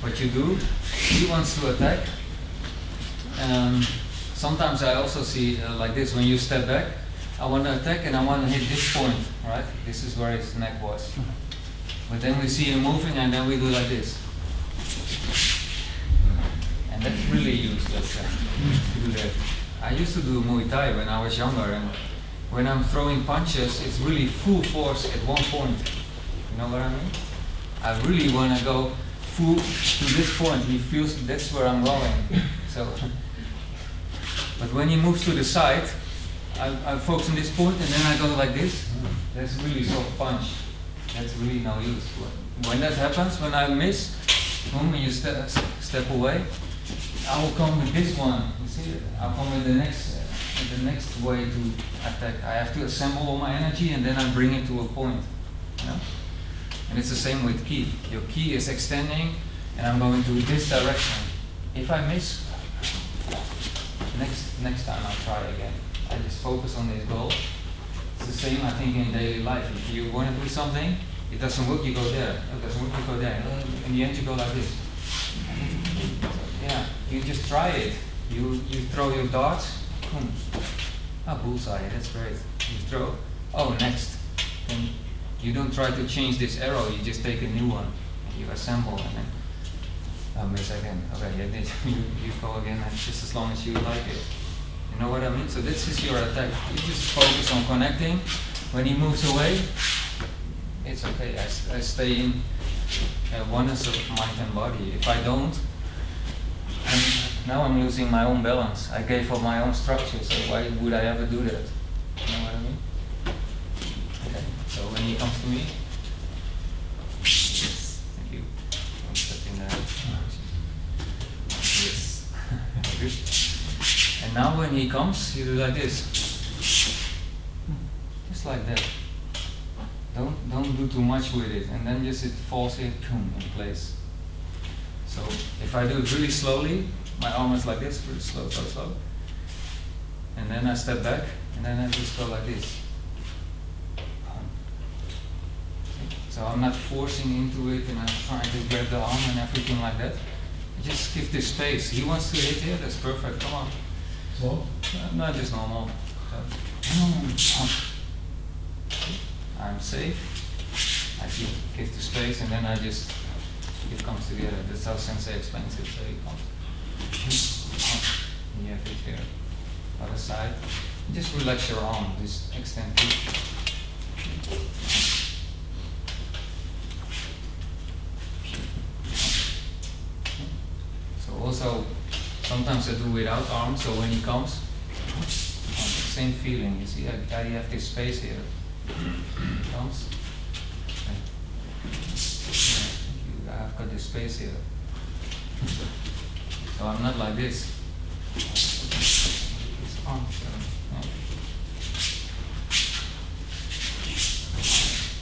What you do, he wants to attack. Sometimes I also see like this, when you step back, I want to attack and I want to hit this point, right? This is where his neck was. But then we see him moving and then we do like this. And that's really useless to do that. I used to do Muay Thai when I was younger, and when I'm throwing punches, it's really full force at one point. You know what I mean? I really want to go full to this point, he feels that's where I'm going. So, but when he moves to the side, I focus on this point and then I go like this. That's really soft punch. That's really no use. When that happens, when I miss, boom, and you step away, I will come with this one. You see, I'll come with the next way to attack. I have to assemble all my energy and then I bring it to a point. You know? And it's the same with ki. Your ki is extending, and I'm going to this direction. If I miss, next time I'll try again. I just focus on this goal. It's the same, I think, in daily life. If you want to do something, it doesn't work, you go there. It doesn't work, you go there. In the end, you go like this. Yeah, you just try it. You throw your darts. Boom. Ah, bullseye. That's great. You throw. Oh, next. And you don't try to change this arrow. You just take a new one. And you assemble, and then. Oh, miss again. Okay, yeah, you go again, and just as long as you like it. You know what I mean? So this is your attack. You just focus on connecting. When he moves away, it's okay. I stay in oneness of mind and body. If I don't, now I'm losing my own balance. I gave up my own structure, so why would I ever do that? You know what I mean? Okay, so when he comes to me, yes, thank you. I'm stepping there. Yes. Good. And now when he comes, you do like this. Just like that. Don't do too much with it, and then just it falls here, boom, in place. So if I do it really slowly, my arm is like this, really slow, slow, slow. And then I step back, and then I just go like this. So I'm not forcing into it, and I'm trying to grab the arm and everything like that. I just give this space. He wants to hit here, that's perfect, come on. Slow? No, just normal. So, I'm safe. I give the space, and then it comes together. That's how Sensei explains it. So it comes. And you have it here. Other side. Just relax your arm. Just extend it. So also, sometimes I do without arms. So when he comes, same feeling. You see, I have this space here. He comes. I've got this space here. So I'm not like this. His arm, so, yeah.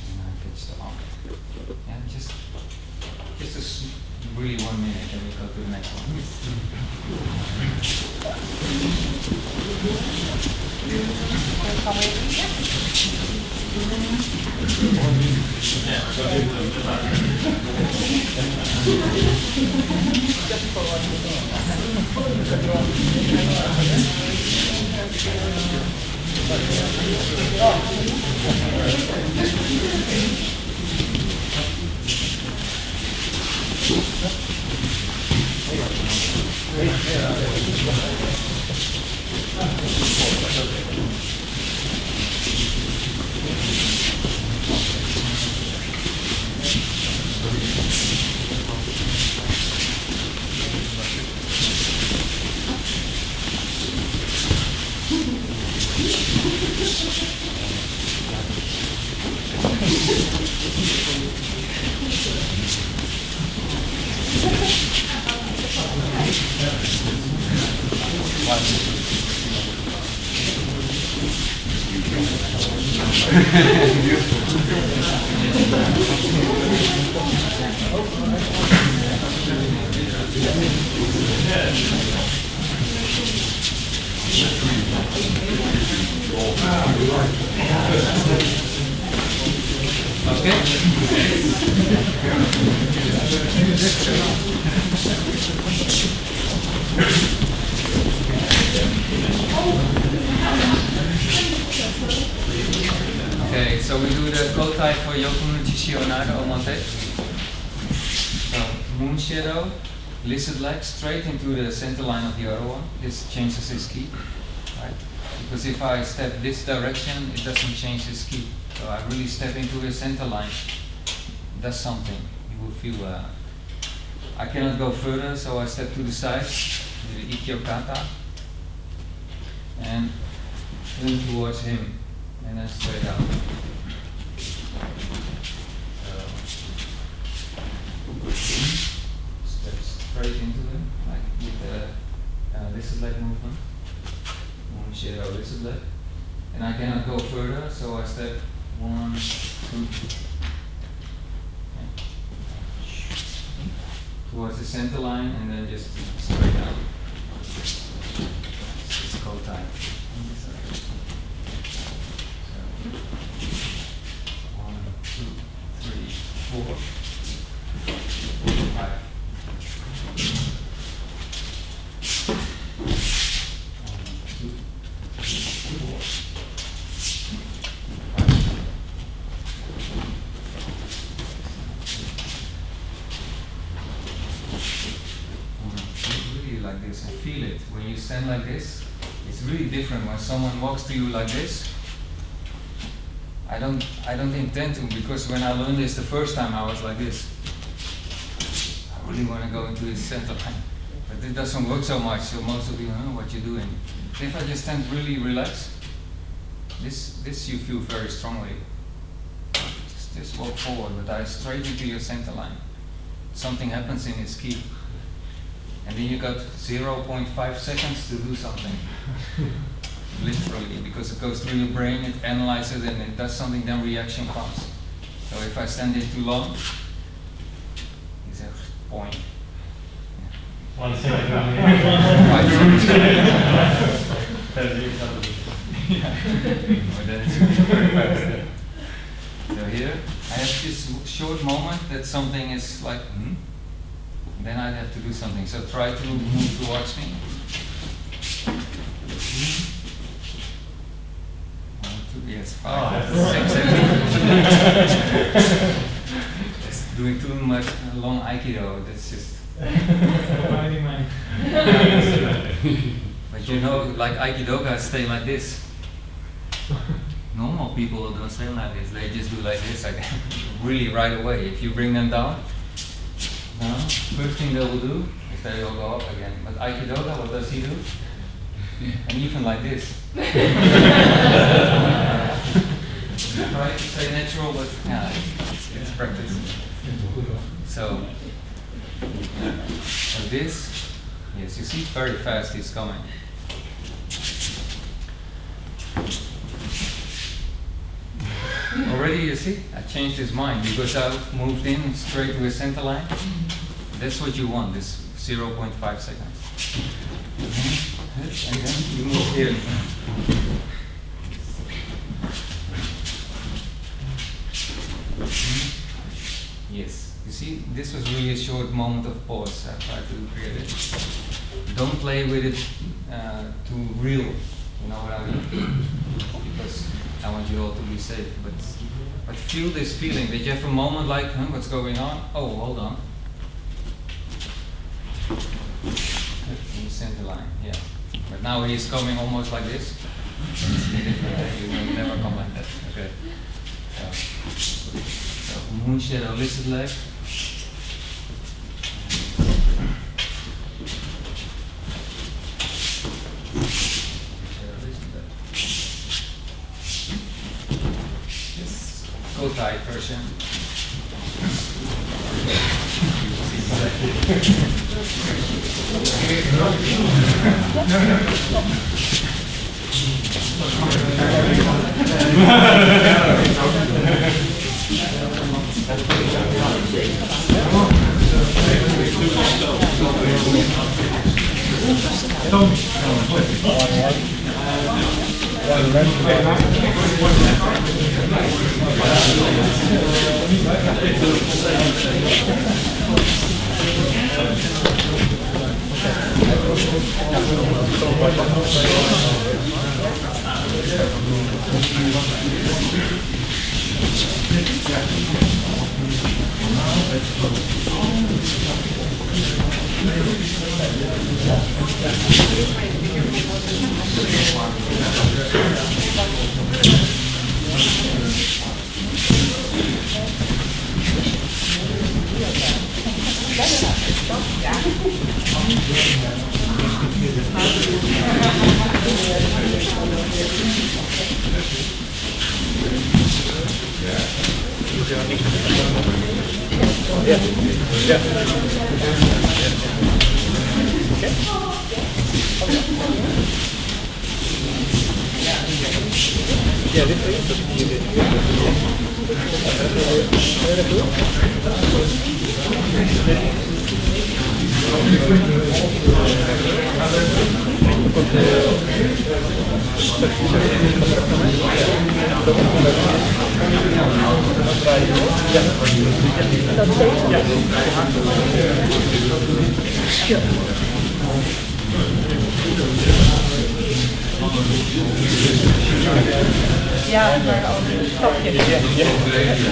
And I pitch the arm. Yeah, just really 1 minute, and we go to the next one. Okay, so we do the kotai for Yokomenuchi, shihonage, omote. So moon shadow, lizard leg, straight into the center line of the other one. This changes his ki, right? Because if I step this direction, it doesn't change his ki. So I really step into the center line. It does something. You will feel I cannot go further, so I step to the side, do the ikkyo kata, and turn towards him, and then straight out. Step straight into him, like with the lizard leg movement. Shadow lizard leg. And I cannot go further, so I step 1, 2, towards the center line, and then just straight out. It's kotai. So 1, 2, 3, 4, 5. 4. Like this and feel it. When you stand like this, it's really different when someone walks to you like this. I don't intend to, because when I learned this the first time I was like this. I really want to go into this center line. But it doesn't work so much, so most of you know what you're doing. If I just stand really relaxed, this you feel very strongly. Just walk forward, but I straight into your center line. Something happens in its key. And then you got 0.5 seconds to do something. Literally, because it goes through your brain, it analyzes and it does something, then reaction comes. So if I stand there too long, it's a point. 1 second. But then it's very fast. So here, I have this short moment that something is like, then I have to do something. So try to move towards me. 1, 2, yes, 5, 6, 7. It's doing too much long Aikido. That's just. But you know, like Aikidogas stay like this. Normal people don't stay like this. They just do like this, like really right away. If you bring them down. First thing they will do is they will go up again. But Aikidoga, what does he do? And even like this. Try to stay natural, but yeah, it's practice. So this, yes, you see very fast it's coming. Already you see, I changed his mind because I moved in straight to a center line. That's what you want, this 0.5 seconds. And then you move here. Yes, you see, this was really a short moment of pause. I tried to create it. Don't play with it too real, you know what I mean? Because I want you all to be safe, but feel this feeling that you have a moment like, what's going on? Oh, hold on. In the center line, yeah. But now he's coming almost like this. You will never come like that. Okay. So moon shadow lizard leg. This kotai version. Ja, maar al stapjes. Oh ja, ja.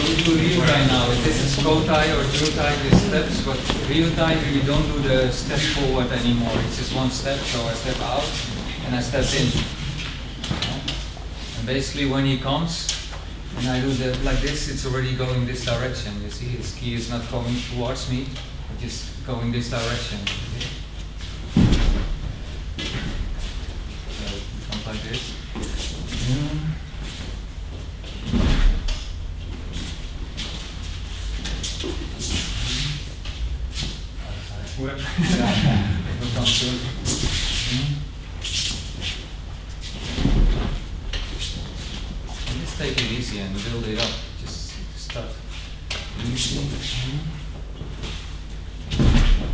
We do ryutai now. This is kotai or juntai, the steps, but ryutai we don't do the step forward anymore. It's just one step, so I step out and I step in. And basically when he comes and I do that like this, it's already going this direction. You see, his ki is not going towards me, but just going this direction. So it comes like this. Just take it easy and build it up. Just start easy.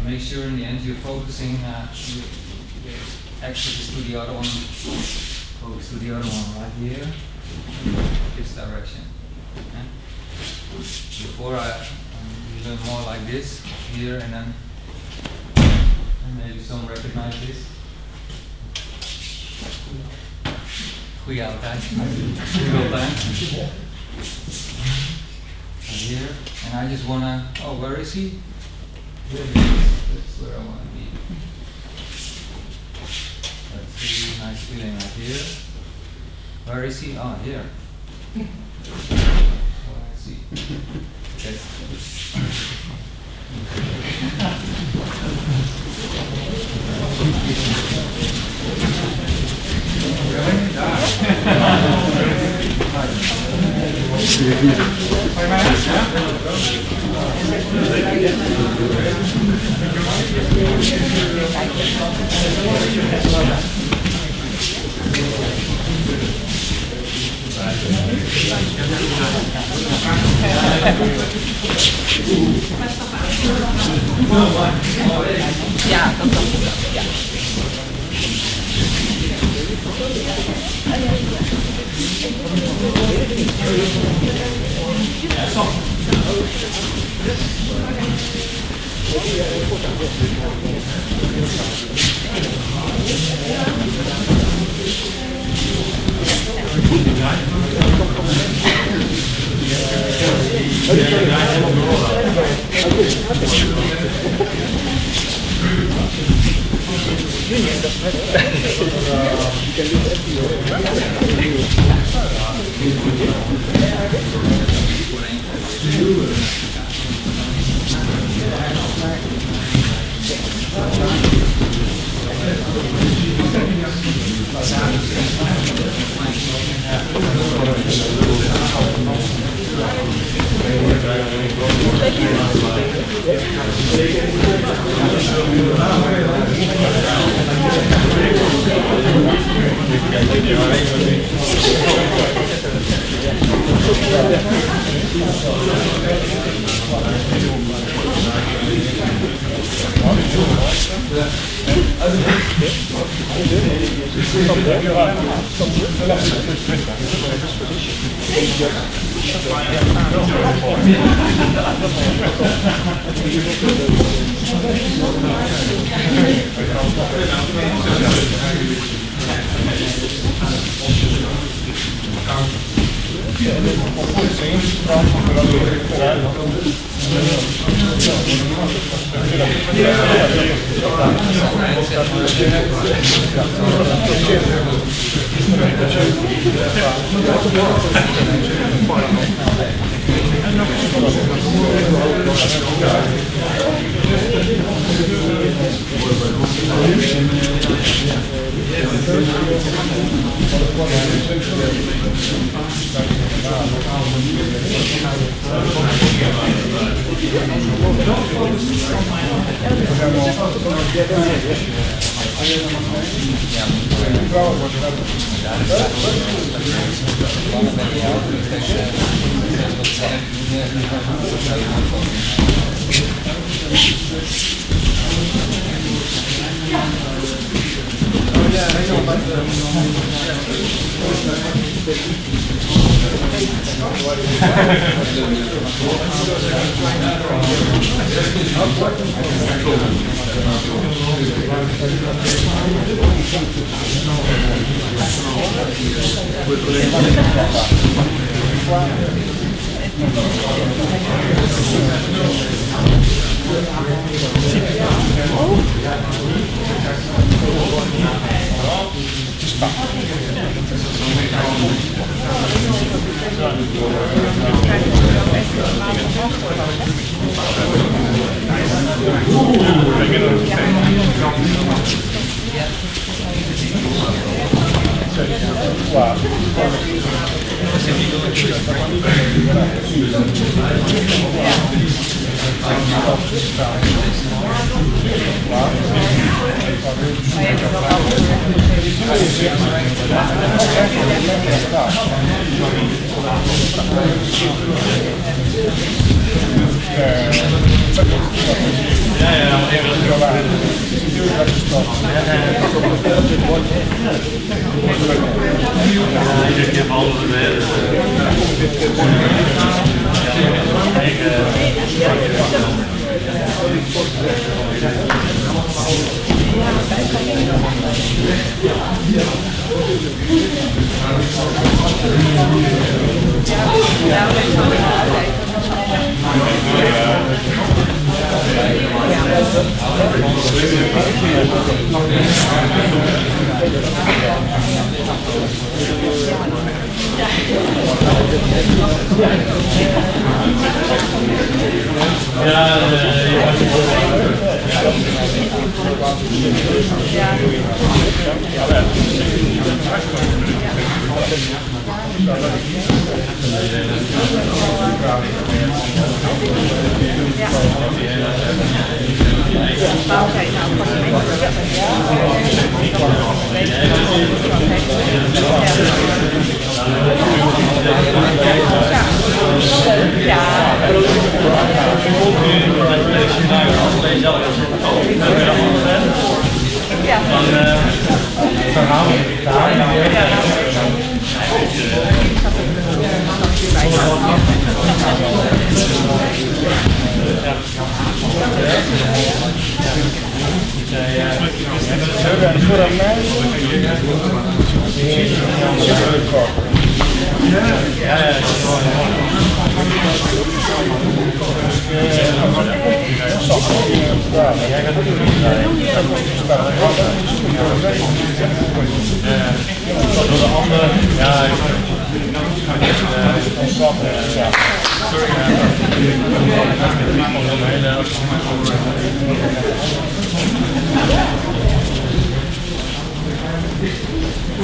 Make sure in the end you're focusing your axis to the other one. Focus to the other one right here. This direction. Okay? Before I learn more like this here and then. Maybe some recognize this. Goeie altijd. Here, and I just wanna. Oh, where is he? Here he is. That's where I wanna be. That's really nice feeling right here. Where is he? Oh, here. Oh, I see. Okay. Ja, dat dacht ik wel. Ja.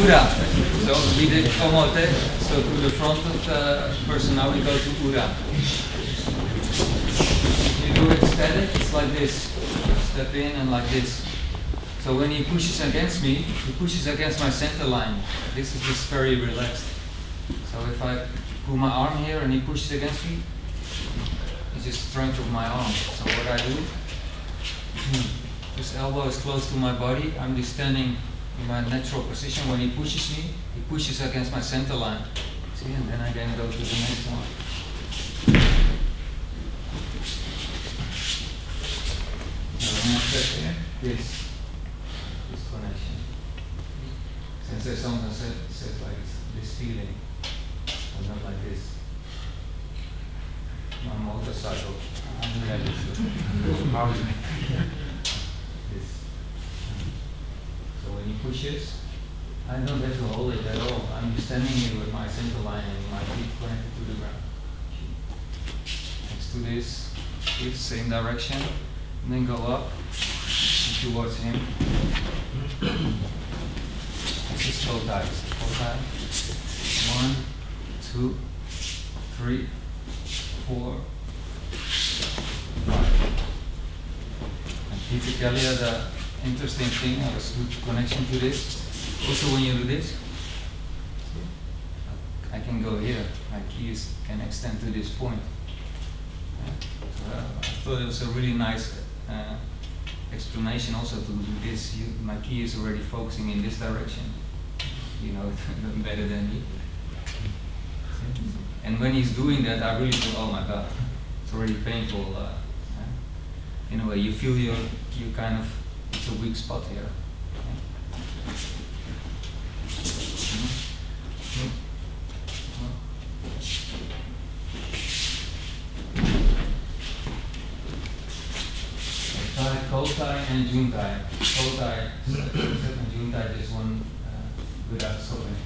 Ura. So we did omote, so to the front of the person, now we go to ura. You do it static, it's like this. Step in and like this. So when he pushes against me, he pushes against my center line. This is just very relaxed. So if I put my arm here and he pushes against me, it's just strength of my arm. So what I do, this elbow is close to my body, I'm just standing in my natural position. When he pushes me, he pushes against my center line. See, and then I can go to the next one. This connection. Since there's someone said like this feeling, but not like this. My motorcycle, I'm doing like this. This. So when he pushes, I don't have to hold it at all. I'm just standing here with my center line and my feet connected to the ground. Next to this, same direction, and then go up towards him. This is kotai. Kotai. 1, 2, 3, 4, 5. And physically, the interesting thing, I was good connection to this. Also, when you do this, I can go here. My keys can extend to this point. So, I thought it was a really nice explanation also to do this. My key is already focusing in this direction. You know it better than me. And when he's doing that, I really feel, oh my God, it's already painful. In a way, you feel you kind of, it's a weak spot here. Kotai and juntai. Kotai and juntai just one without stopping.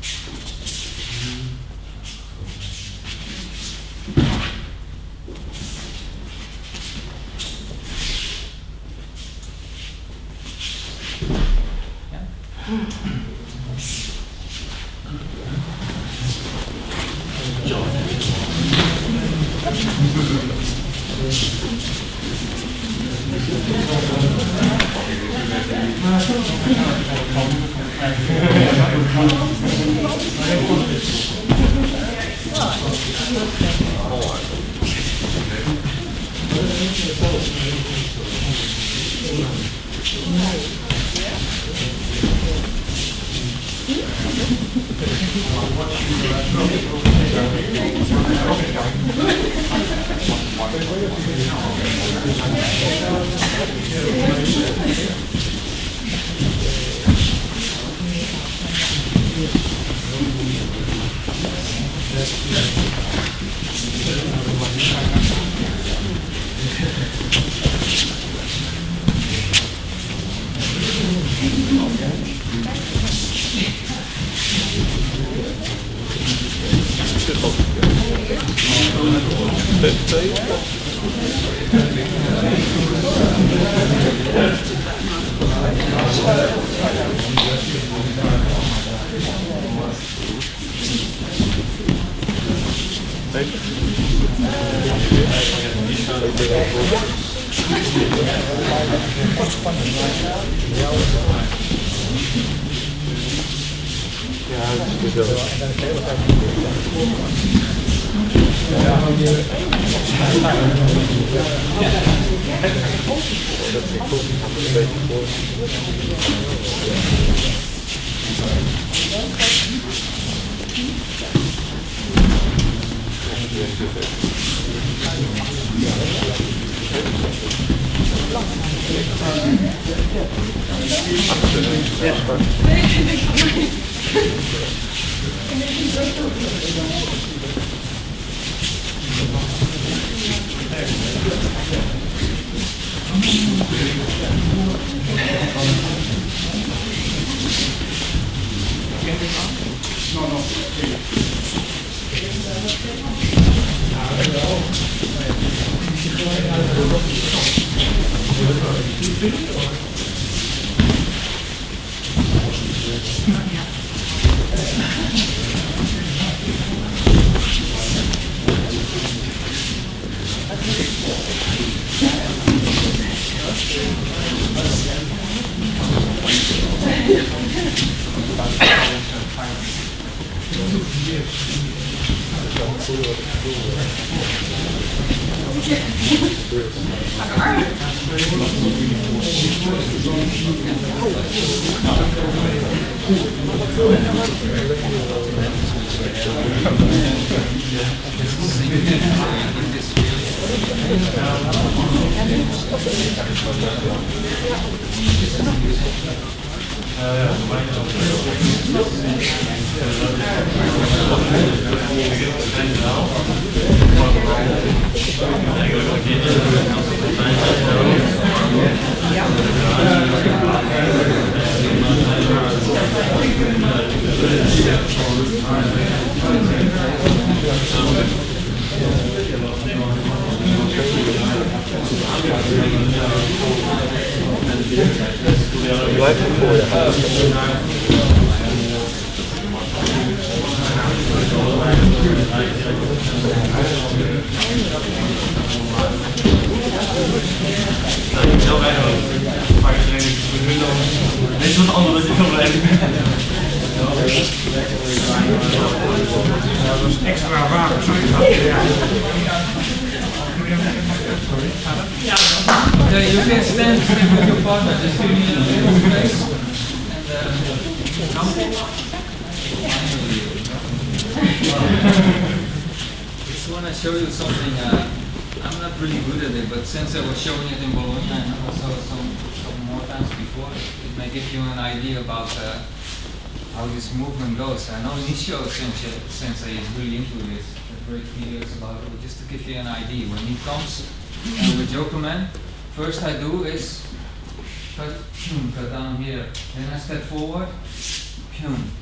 Yeah. Extra water, sorry. Okay, you can stand with your partner, just give me a little space. Just want to show you something. I'm not really good at it, but since I was showing it in Bologna and also some more times before, it may give you an idea about how this movement goes. I know Nishio Sensei is really into this. There's great videos about it, but just to give you an idea. When he comes with Yokomen, first I do is cut down here. Then I step forward.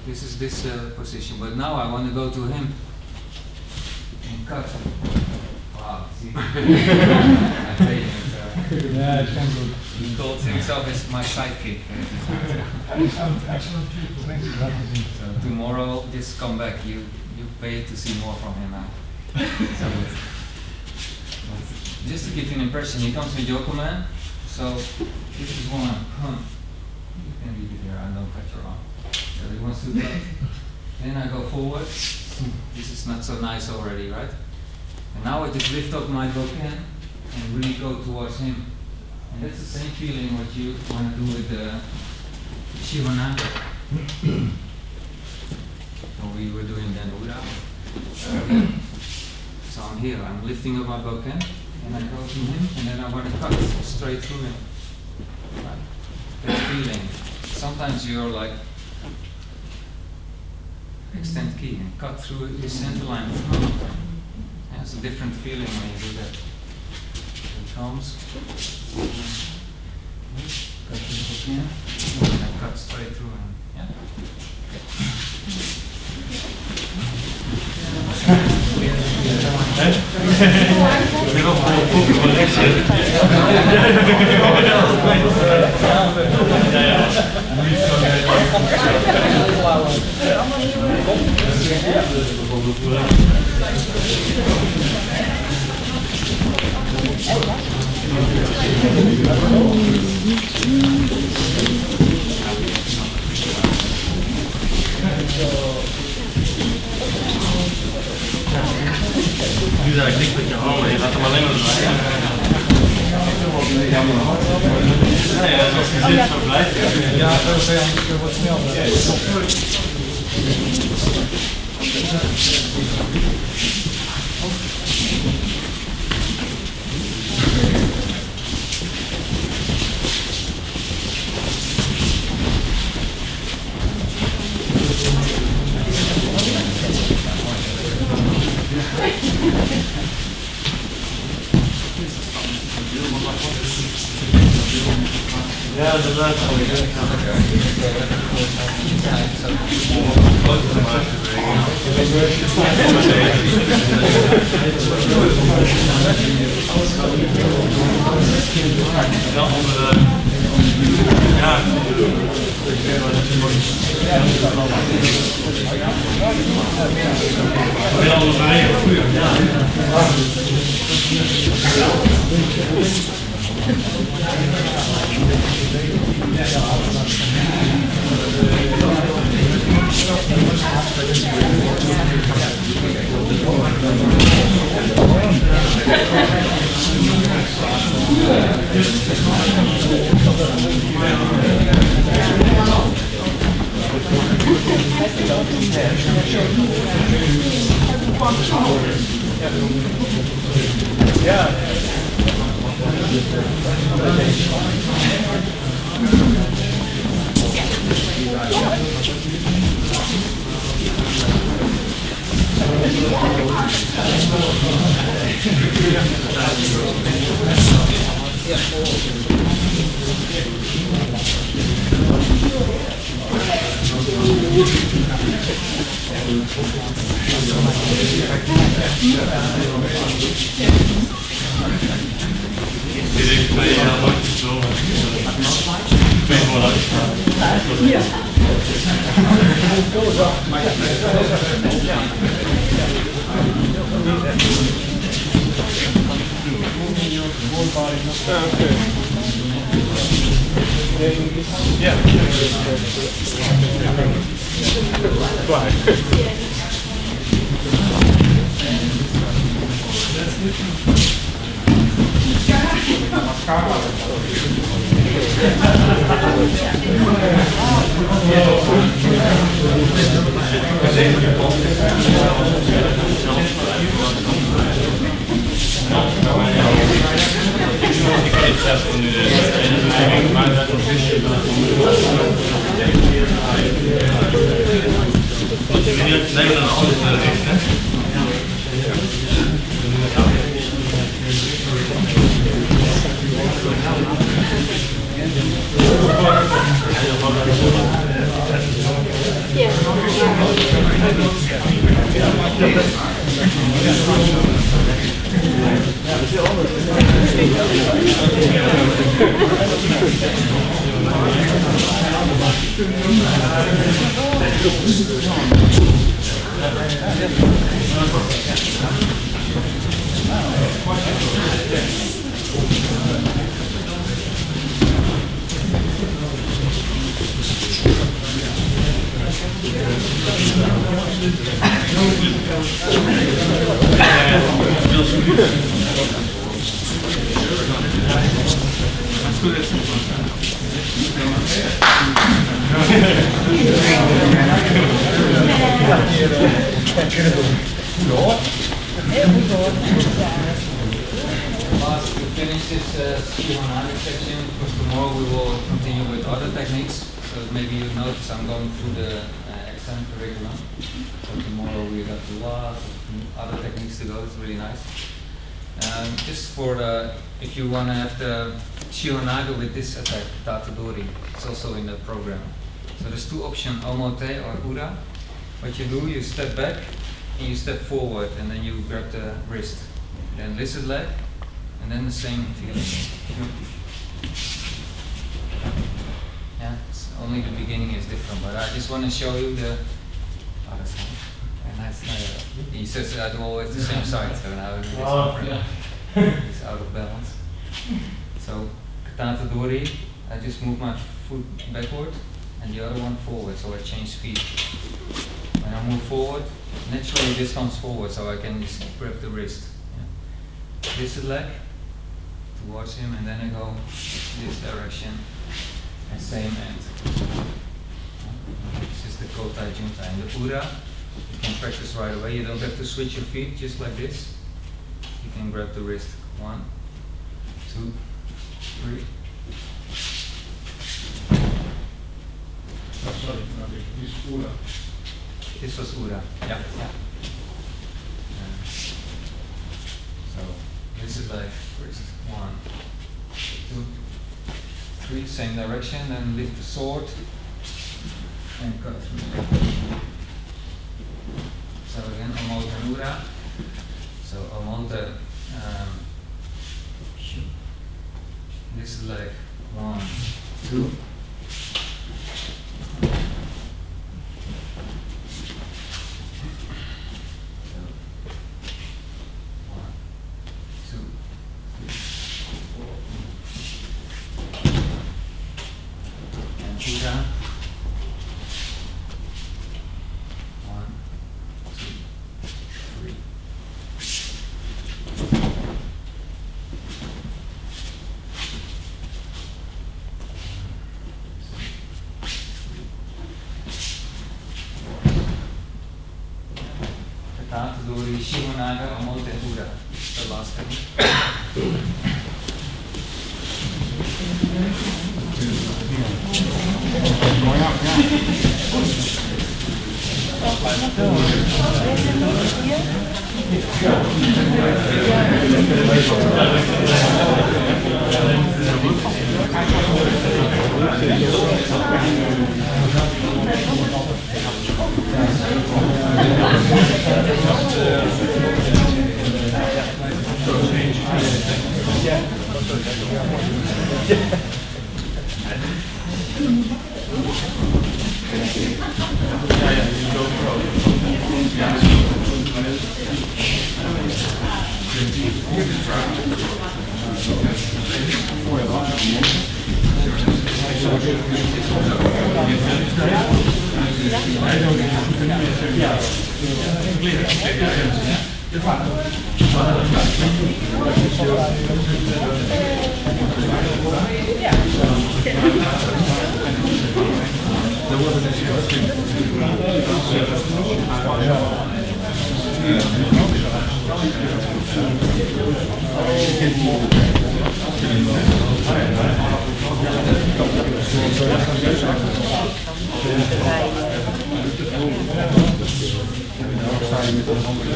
This is this position. But now I want to go to him and cut. Wow, see? I tell you, Yeah, it's good. he calls himself as my sidekick. Excellent people, thanks for that. So tomorrow, just come back. You pay to see more from him now. So, just to give you an impression, he comes with Yokomen. So this is one. You can leave it here. I don't cut your arm. So he wants to cut. Then I go forward. This is not so nice already, right? And now I just lift up my bokken and really go towards him. And that's the same feeling what you want to do with the shihonage. So we were doing then ura. So I'm here, I'm lifting up my bokken and I go to him and then I want to cut straight through him. Right? That feeling. Sometimes you're like extend key and cut through the center line. Yeah, it's a different feeling when you do that. It comes. Cut through the bokken and I cut straight through him. Yeah. Nu daar niks met je handen, je laat hem alleen maar draaien. Nee, als je zit zo blijft. Ja, dat wordt sneller. Ja, dat laat ik Last to finish this shihonage section, because tomorrow we will continue with other techniques. So maybe you notice I'm going through the exam curriculum. So tomorrow we got lots of other techniques to go. It's really nice. Just for the, if you want to have the shihonage with this attack, tatadori, it's also in the program. So there's two options, omote or ura. What you do, you step back and you step forward, and then you grab the wrist. Then lizard leg, and then the same feeling. Yeah, it's only the beginning is different, but I just want to show you the other side. And nice. He says that always the same side, so now it's different. It's out of balance. So tatadori, I just move my foot backward and the other one forward, so I change speed. When I move forward, naturally this comes forward, so I can just grab the wrist. Yeah. This leg towards him, and then I go this direction, and same end. This is the kotai juntai. And the ura, you can practice right away. You don't have to switch your feet, just like this. You can grab the wrist. 1, 2, 3. Oh, sorry, no, this is ura. This was ura. Yeah. So this is like first 1, 2, 3, same direction, then lift the sword and cut through. So again, omote&ura. So omote, this is like 1, 2. door die shihonage, omote&ura, the last technique. Dat was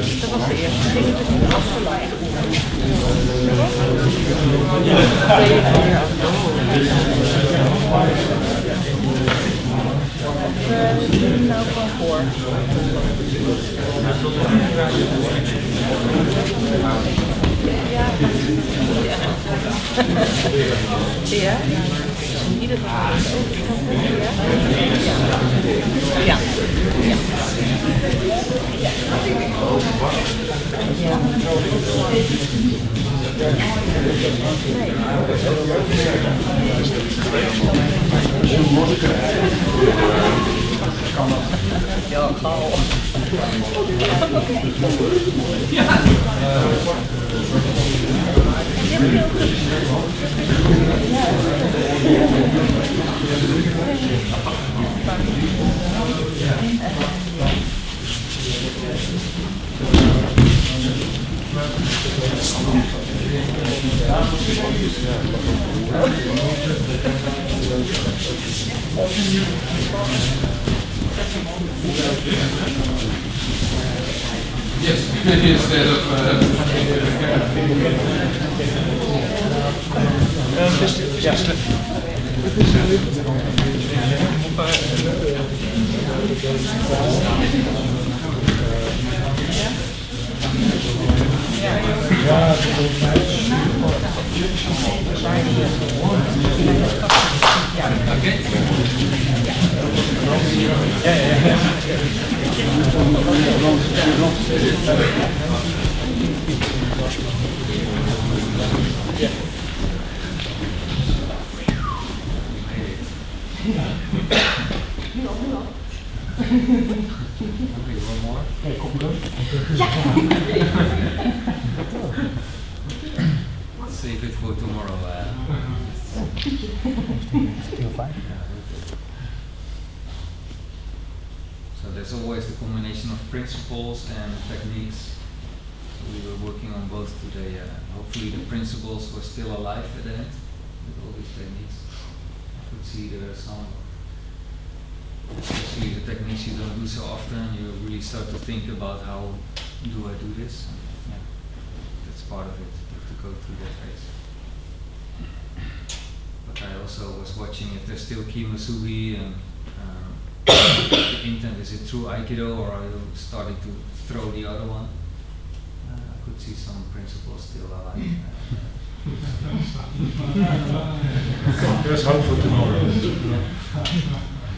de eerste ding, het is niet afgelopen. Nou gewoon voor. Ja. Ja. In ieder geval. Ja. Ja. Ja, gauw. Yes, instead of one more? Hey, copy that? Save it for tomorrow. Still fine. So there's always the combination of principles and techniques. So we were working on both today. Hopefully the principles were still alive at the end with all these techniques. I could see there are some, especially the techniques you don't do so often, you really start to think about how do I do this? And, yeah, that's part of it. You have to go through that phase. But I also was watching if there's still Kimasugi and the intent, is it true Aikido or are you starting to throw the other one? I could see some principles still alive. There's hope for tomorrow.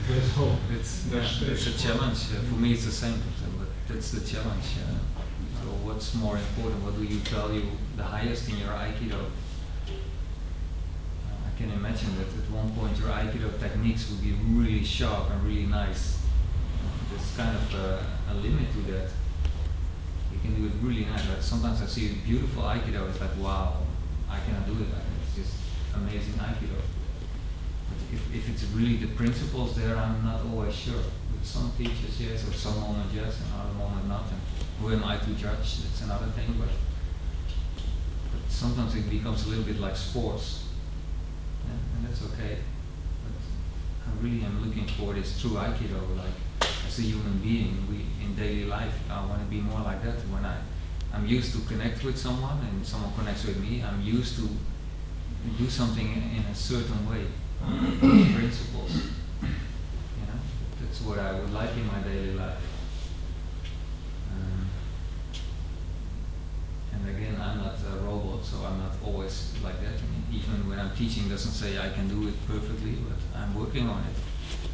There's hope. It's a challenge. For me it's the same, but that's the challenge. So what's more important? What do you value the highest in your Aikido? I can imagine that at one point your Aikido techniques will be really sharp and really nice. There's kind of a limit to that. You can do it really nice. Like sometimes I see beautiful Aikido, it's like, wow, I cannot do it. It's just amazing Aikido. But if it's really the principles there, I'm not always sure. With some teachers, yes, or some moments, yes, and other moment, not. And who am I to judge? That's another thing, but sometimes it becomes a little bit like sports, and that's okay. But I really am looking for this true Aikido, like as a human being, in daily life, I want to be more like that. When I'm used to connect with someone and someone connects with me, I'm used to do something in a certain way, principles. You know, that's what I would like in my daily life. And again, I'm not a robot, so I'm not always like that. I mean, even when I'm teaching, doesn't say I can do it perfectly, but I'm working on it.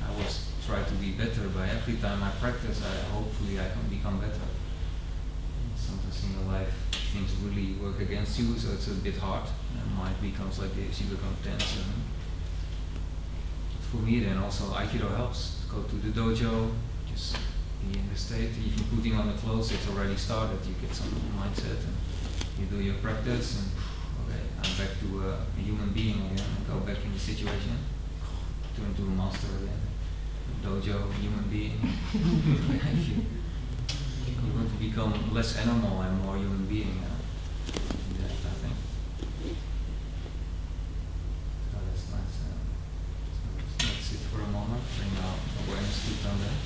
I always try to be better. By every time I practice, hopefully I can become better. Sometimes in your life, things really work against you, so it's a bit hard. And mind becomes like this, you become tense. For me, then also Aikido helps. Go to the dojo, just be in the state. Even putting on the clothes, it's already started. You get some mindset, and you do your practice, and okay, I'm back to a human being again, and go back in the situation, turn to a master again. Dojo, human being. You want to become less animal and more human being. Yeah, I think. So that's nice. So let's sit for a moment, bring our awareness to down there.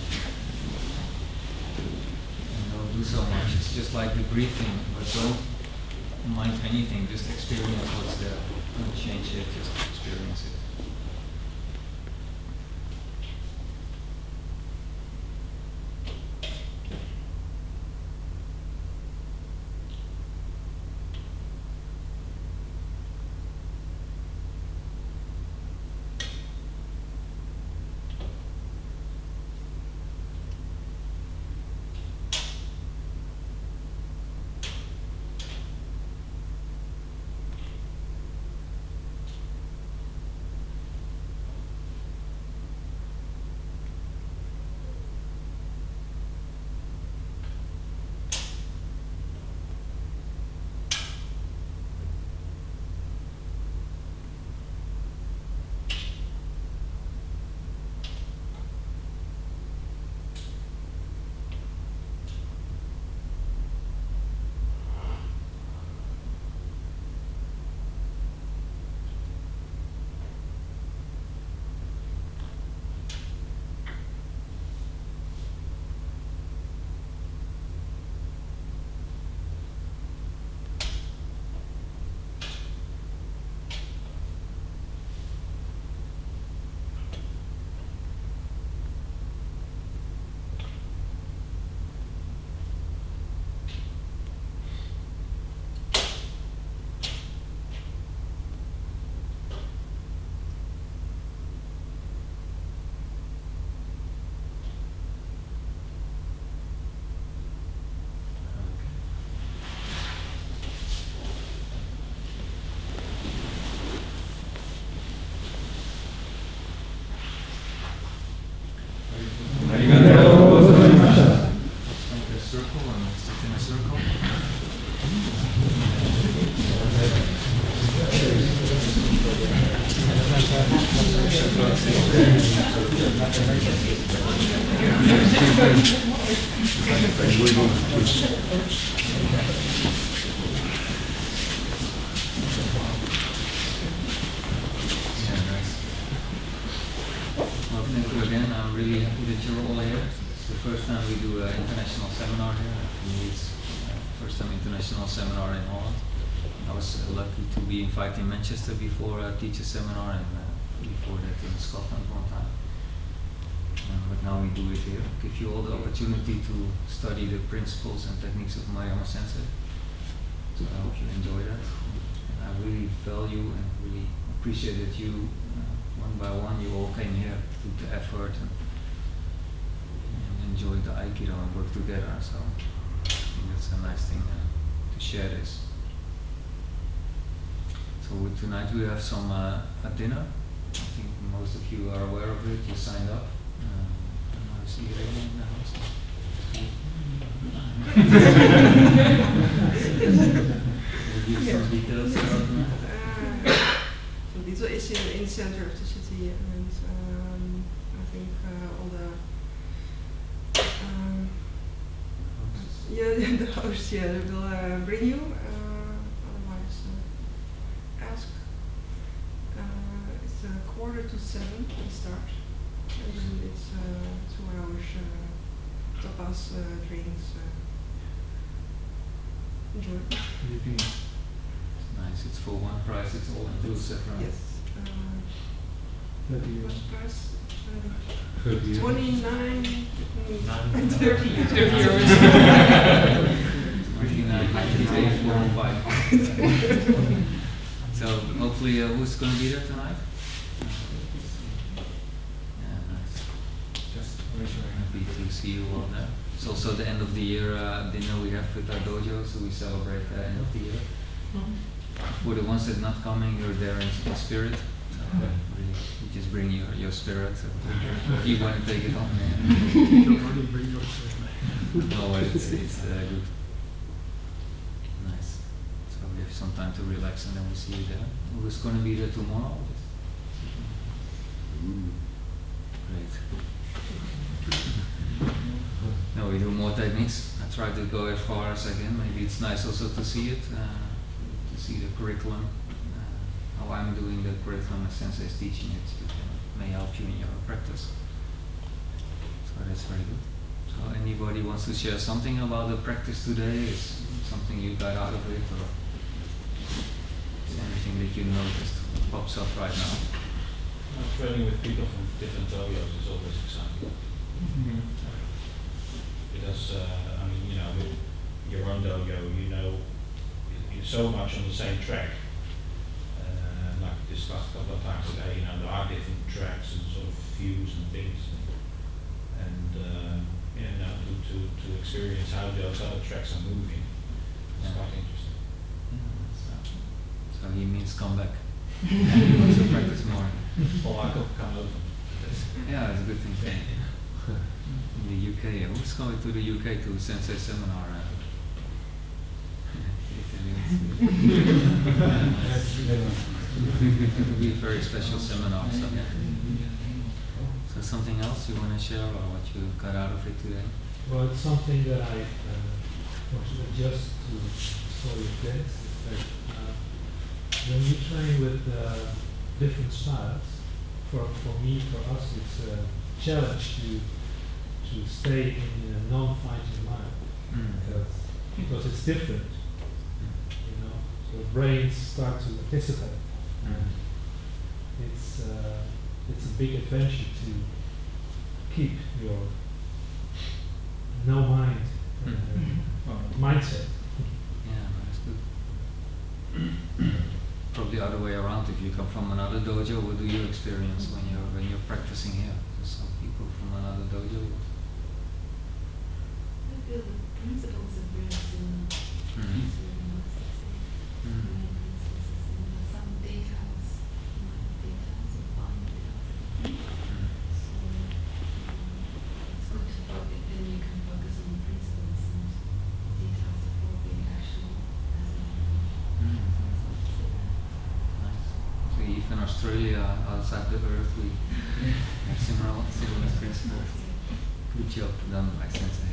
And don't do so much. It's just like the breathing, but don't mind anything. Just experience what's there. Don't change it, just experience it. In Manchester before a teacher seminar, and before that in Scotland one time. But now we do it here. Give you all the opportunity to study the principles and techniques of Mayama Sensei. So I hope you enjoy that. And I really value and really appreciate that you, one by one, you all came here, took the effort and enjoyed the Aikido and worked together. So I think that's a nice thing to share this. So tonight we have some a dinner. I think most of you are aware of it. You signed up. I see Irene in the house. Give some details about that. So Little is in the center of the city, and I think all the host will bring you. Otherwise, ask. It's 6:45 we start, and then it's 2 hours tapas drinks. Enjoy. Nice, it's for one price, it's all inclusive, right? Yes. What's the price? 30 29, 30 euros. 29.95. So hopefully, who's going to be there tonight? Yeah, nice. Just raise your hand. Happy to see you all there. It's also the end of the year dinner we have with our dojo, so we celebrate the end of the year. For the ones that are not coming, you're there in spirit. So really, we just bring your spirit. So if you want to take it home, no, it's good. Nice. So we have some time to relax, and then we'll see you there. Who's going to be there tomorrow? Great. No, we do more techniques. I try to go as far as I can. Maybe it's nice also to see it, to see the curriculum, how I'm doing the curriculum as sensei is teaching it. It may help you in your practice. So that's very good. So anybody wants to share something about the practice today? Is something you got out of it, or is anything that you noticed pops up right now? Training with people from different dojos is always exciting. Because, I mean, you know, with your own dojo, you know, you're so much on the same track. Like we discussed a couple of times today, you know, there are different tracks and sort of views and things. And you know, to experience how those other tracks are moving, it's quite interesting. So he means come back. He wants to practice more. Or I could come over. Yeah, it's a good thing. In the UK, who's going to the UK to Sensei seminar? It'll be a very special seminar. So something else you want to share, or what you got out of it today? Well, it's something that I want to adjust to your place. Is that when you train with different styles, for me, for us, it's a challenge to stay in a non-fighting mind because it's different, you know. So brains start to anticipate, and it's a big adventure to keep your no mind mindset. Yeah, that's good. Probably the other way around. If you come from another dojo, what do you experience when you're practicing here? Some people from another dojo. I feel the principles are very similar. It's very nice to see. The main principles are similar. Some details, minor details or fine details. So it's good to focus, then you can focus on the principles and details of what being actual as a Nice. So even Australia, outside the Earth, we have similar principles. Good job done by Sensei.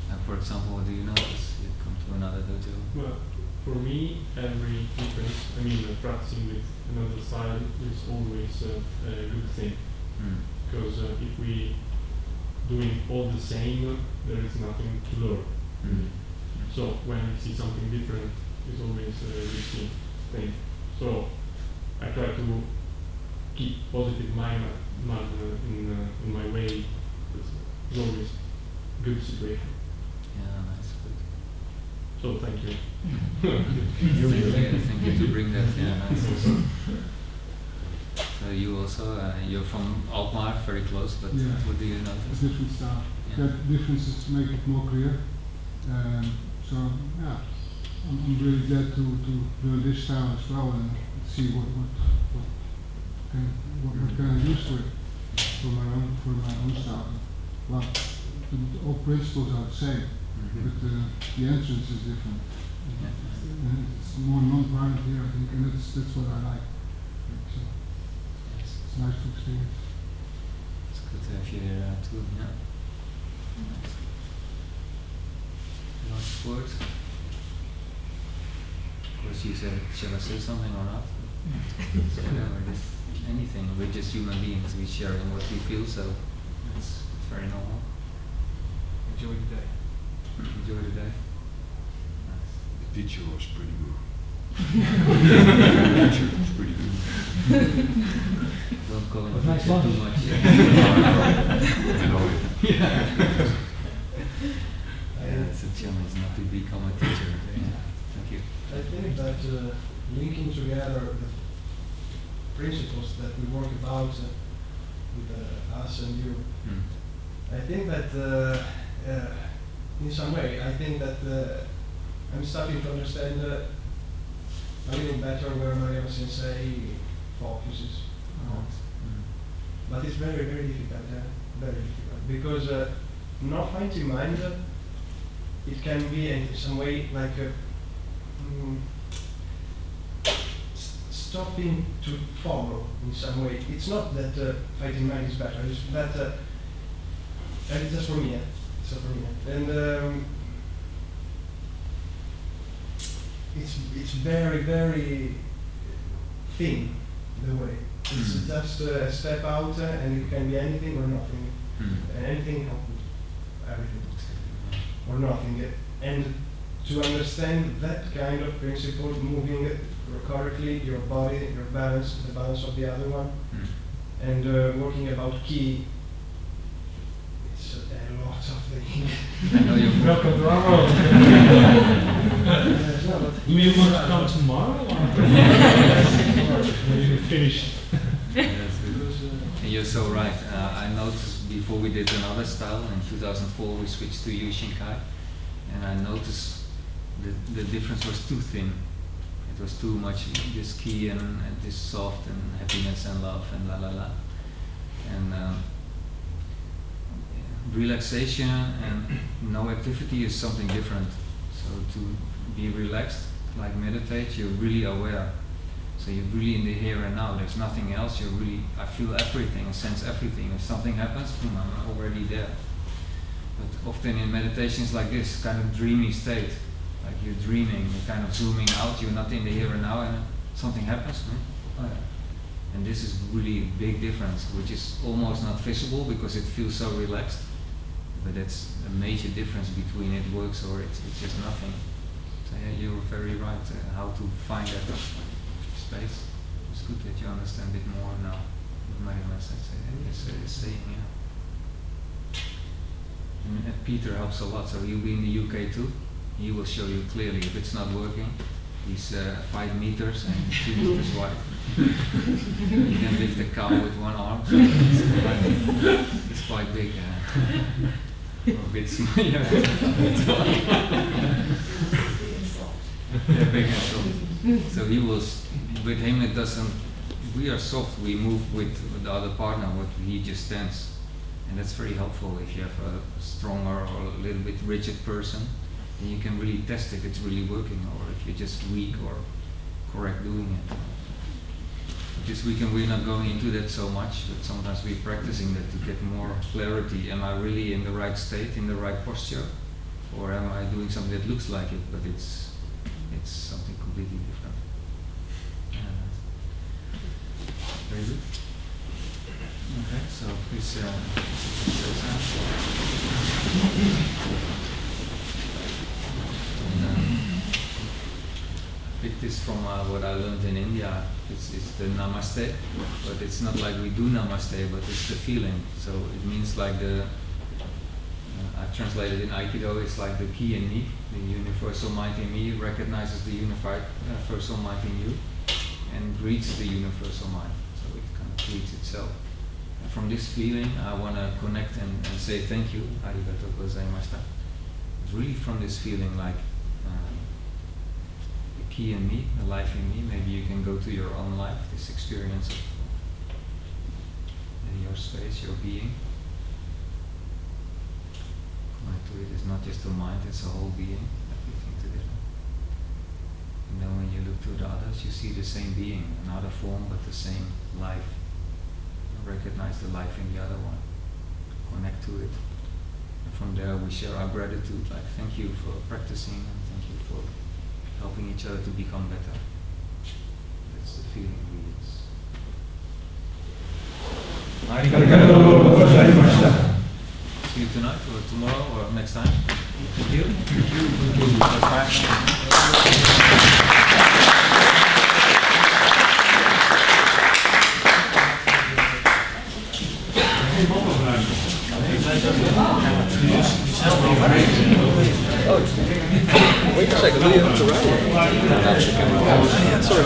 And for example, what do you notice? You come to another dojo. Well, for me, every difference, I mean, practicing with another style is always a good thing. Because if we doing all the same, there is nothing to learn. So when I see something different, it's always a good thing. So I try to keep positive mind in my way. It's always good situation. Yeah, nice, good. So thank you. Thank you to bring that. Yeah, nice. So you also, you're from Alkmaar, very close, but Yeah. what do you notice? Different style. Yeah. That differences to make it more clear. So yeah, I'm really glad to learn this style as well and see what can I use for it for my own style. Well, all principles are the same, but the entrance is different. And it's more non-violent here, I think, and that's what I like. So it's nice to experience. It's good to have you here too. Yeah. Nice. last words? Of course, you said, shall I say something or not? So whatever, just anything. We're just human beings. We share in what we feel, so it's very normal. Enjoy the day. Enjoy the day. The teacher was pretty good. The teacher was pretty good. Don't call him Nice teacher one. too much. Yeah, it's a challenge not to become a teacher. Yeah. Thank you. I think that linking together the principles that we work about with us and you, I think that in some way, I think that I'm starting to understand a little better where Mariano Sensei focuses on. But it's very, very difficult, very difficult, because not fighting mind, it can be in some way like stopping to follow in some way. It's not that fighting mind is better, it's that, and it's just for me, it's just for me. And it's very, very thin, the way. It's just a step out and it can be anything or nothing. Anything, everything, or nothing. And to understand that kind of principle, moving correctly, your body, your balance, the balance of the other one, and working about ki, it's a lot of things. I know you're Welcome to our world. Do you want to come tomorrow? Or you finished? That's good. And you're so right. I noticed before we did another style in 2004, we switched to Yuishinkai, and I noticed the difference was too thin. It was too much this ki and this soft and happiness and love and la la la. And relaxation and no activity is something different. So to be relaxed, like meditate, you're really aware. So you're really in the here and now. There's nothing else. You're really, I feel everything, I sense everything. If something happens, boom, I'm already there. But often in meditations like this, kind of dreamy state, like you're dreaming, you're kind of zooming out, you're not in the here and now, and something happens. Oh yeah. And this is really a big difference, which is almost not visible because it feels so relaxed. But that's a major difference between it works or it's just nothing. So yeah, you're very right how to find that space. It's good that you understand it more now. What Mariana is saying, yeah. And Peter helps a lot, so he'll be in the UK too. He will show you clearly if it's not working. He's 5 meters and 2 meters wide. You can lift a cow with one arm, so it's quite big. Or a bit small. Yeah, big and soft. So he will, with him it doesn't, we are soft, we move with the other partner, what he just stands. And that's very helpful if you have a stronger or a little bit rigid person. Then you can really test if it's really working, or if you're just weak or correct doing it. This weekend we're not going into that so much, but sometimes we're practicing that to get more clarity. Am I really in the right state, in the right posture? Or am I doing something that looks like it, but it's something completely different? Very good. Okay, so please I picked this from what I learned in India. It's the namaste, but it's not like we do namaste, but it's the feeling. So it means like I translated in Aikido, it's like the ki in me, the universal mind in me recognizes the unified universal mind in you and greets the universal mind. So it kind of greets itself. And from this feeling, I want to connect and say thank you, arigato gozaimashita. It's really from this feeling like the ki in me, the life in me. Maybe you can go to your own life, this experience of in your space, your being. Connect to it is not just a mind, it's a whole being, everything together. And then when you look to the others, you see the same being, another form, but the same life. Recognize the life in the other one. Connect to it. And from there we share our gratitude, like thank you for practicing and thank you for helping each other to become better. That's the feeling we use. See you tonight or tomorrow or next time. Thank you. Wait a second, do you have to write? Yeah, sorry.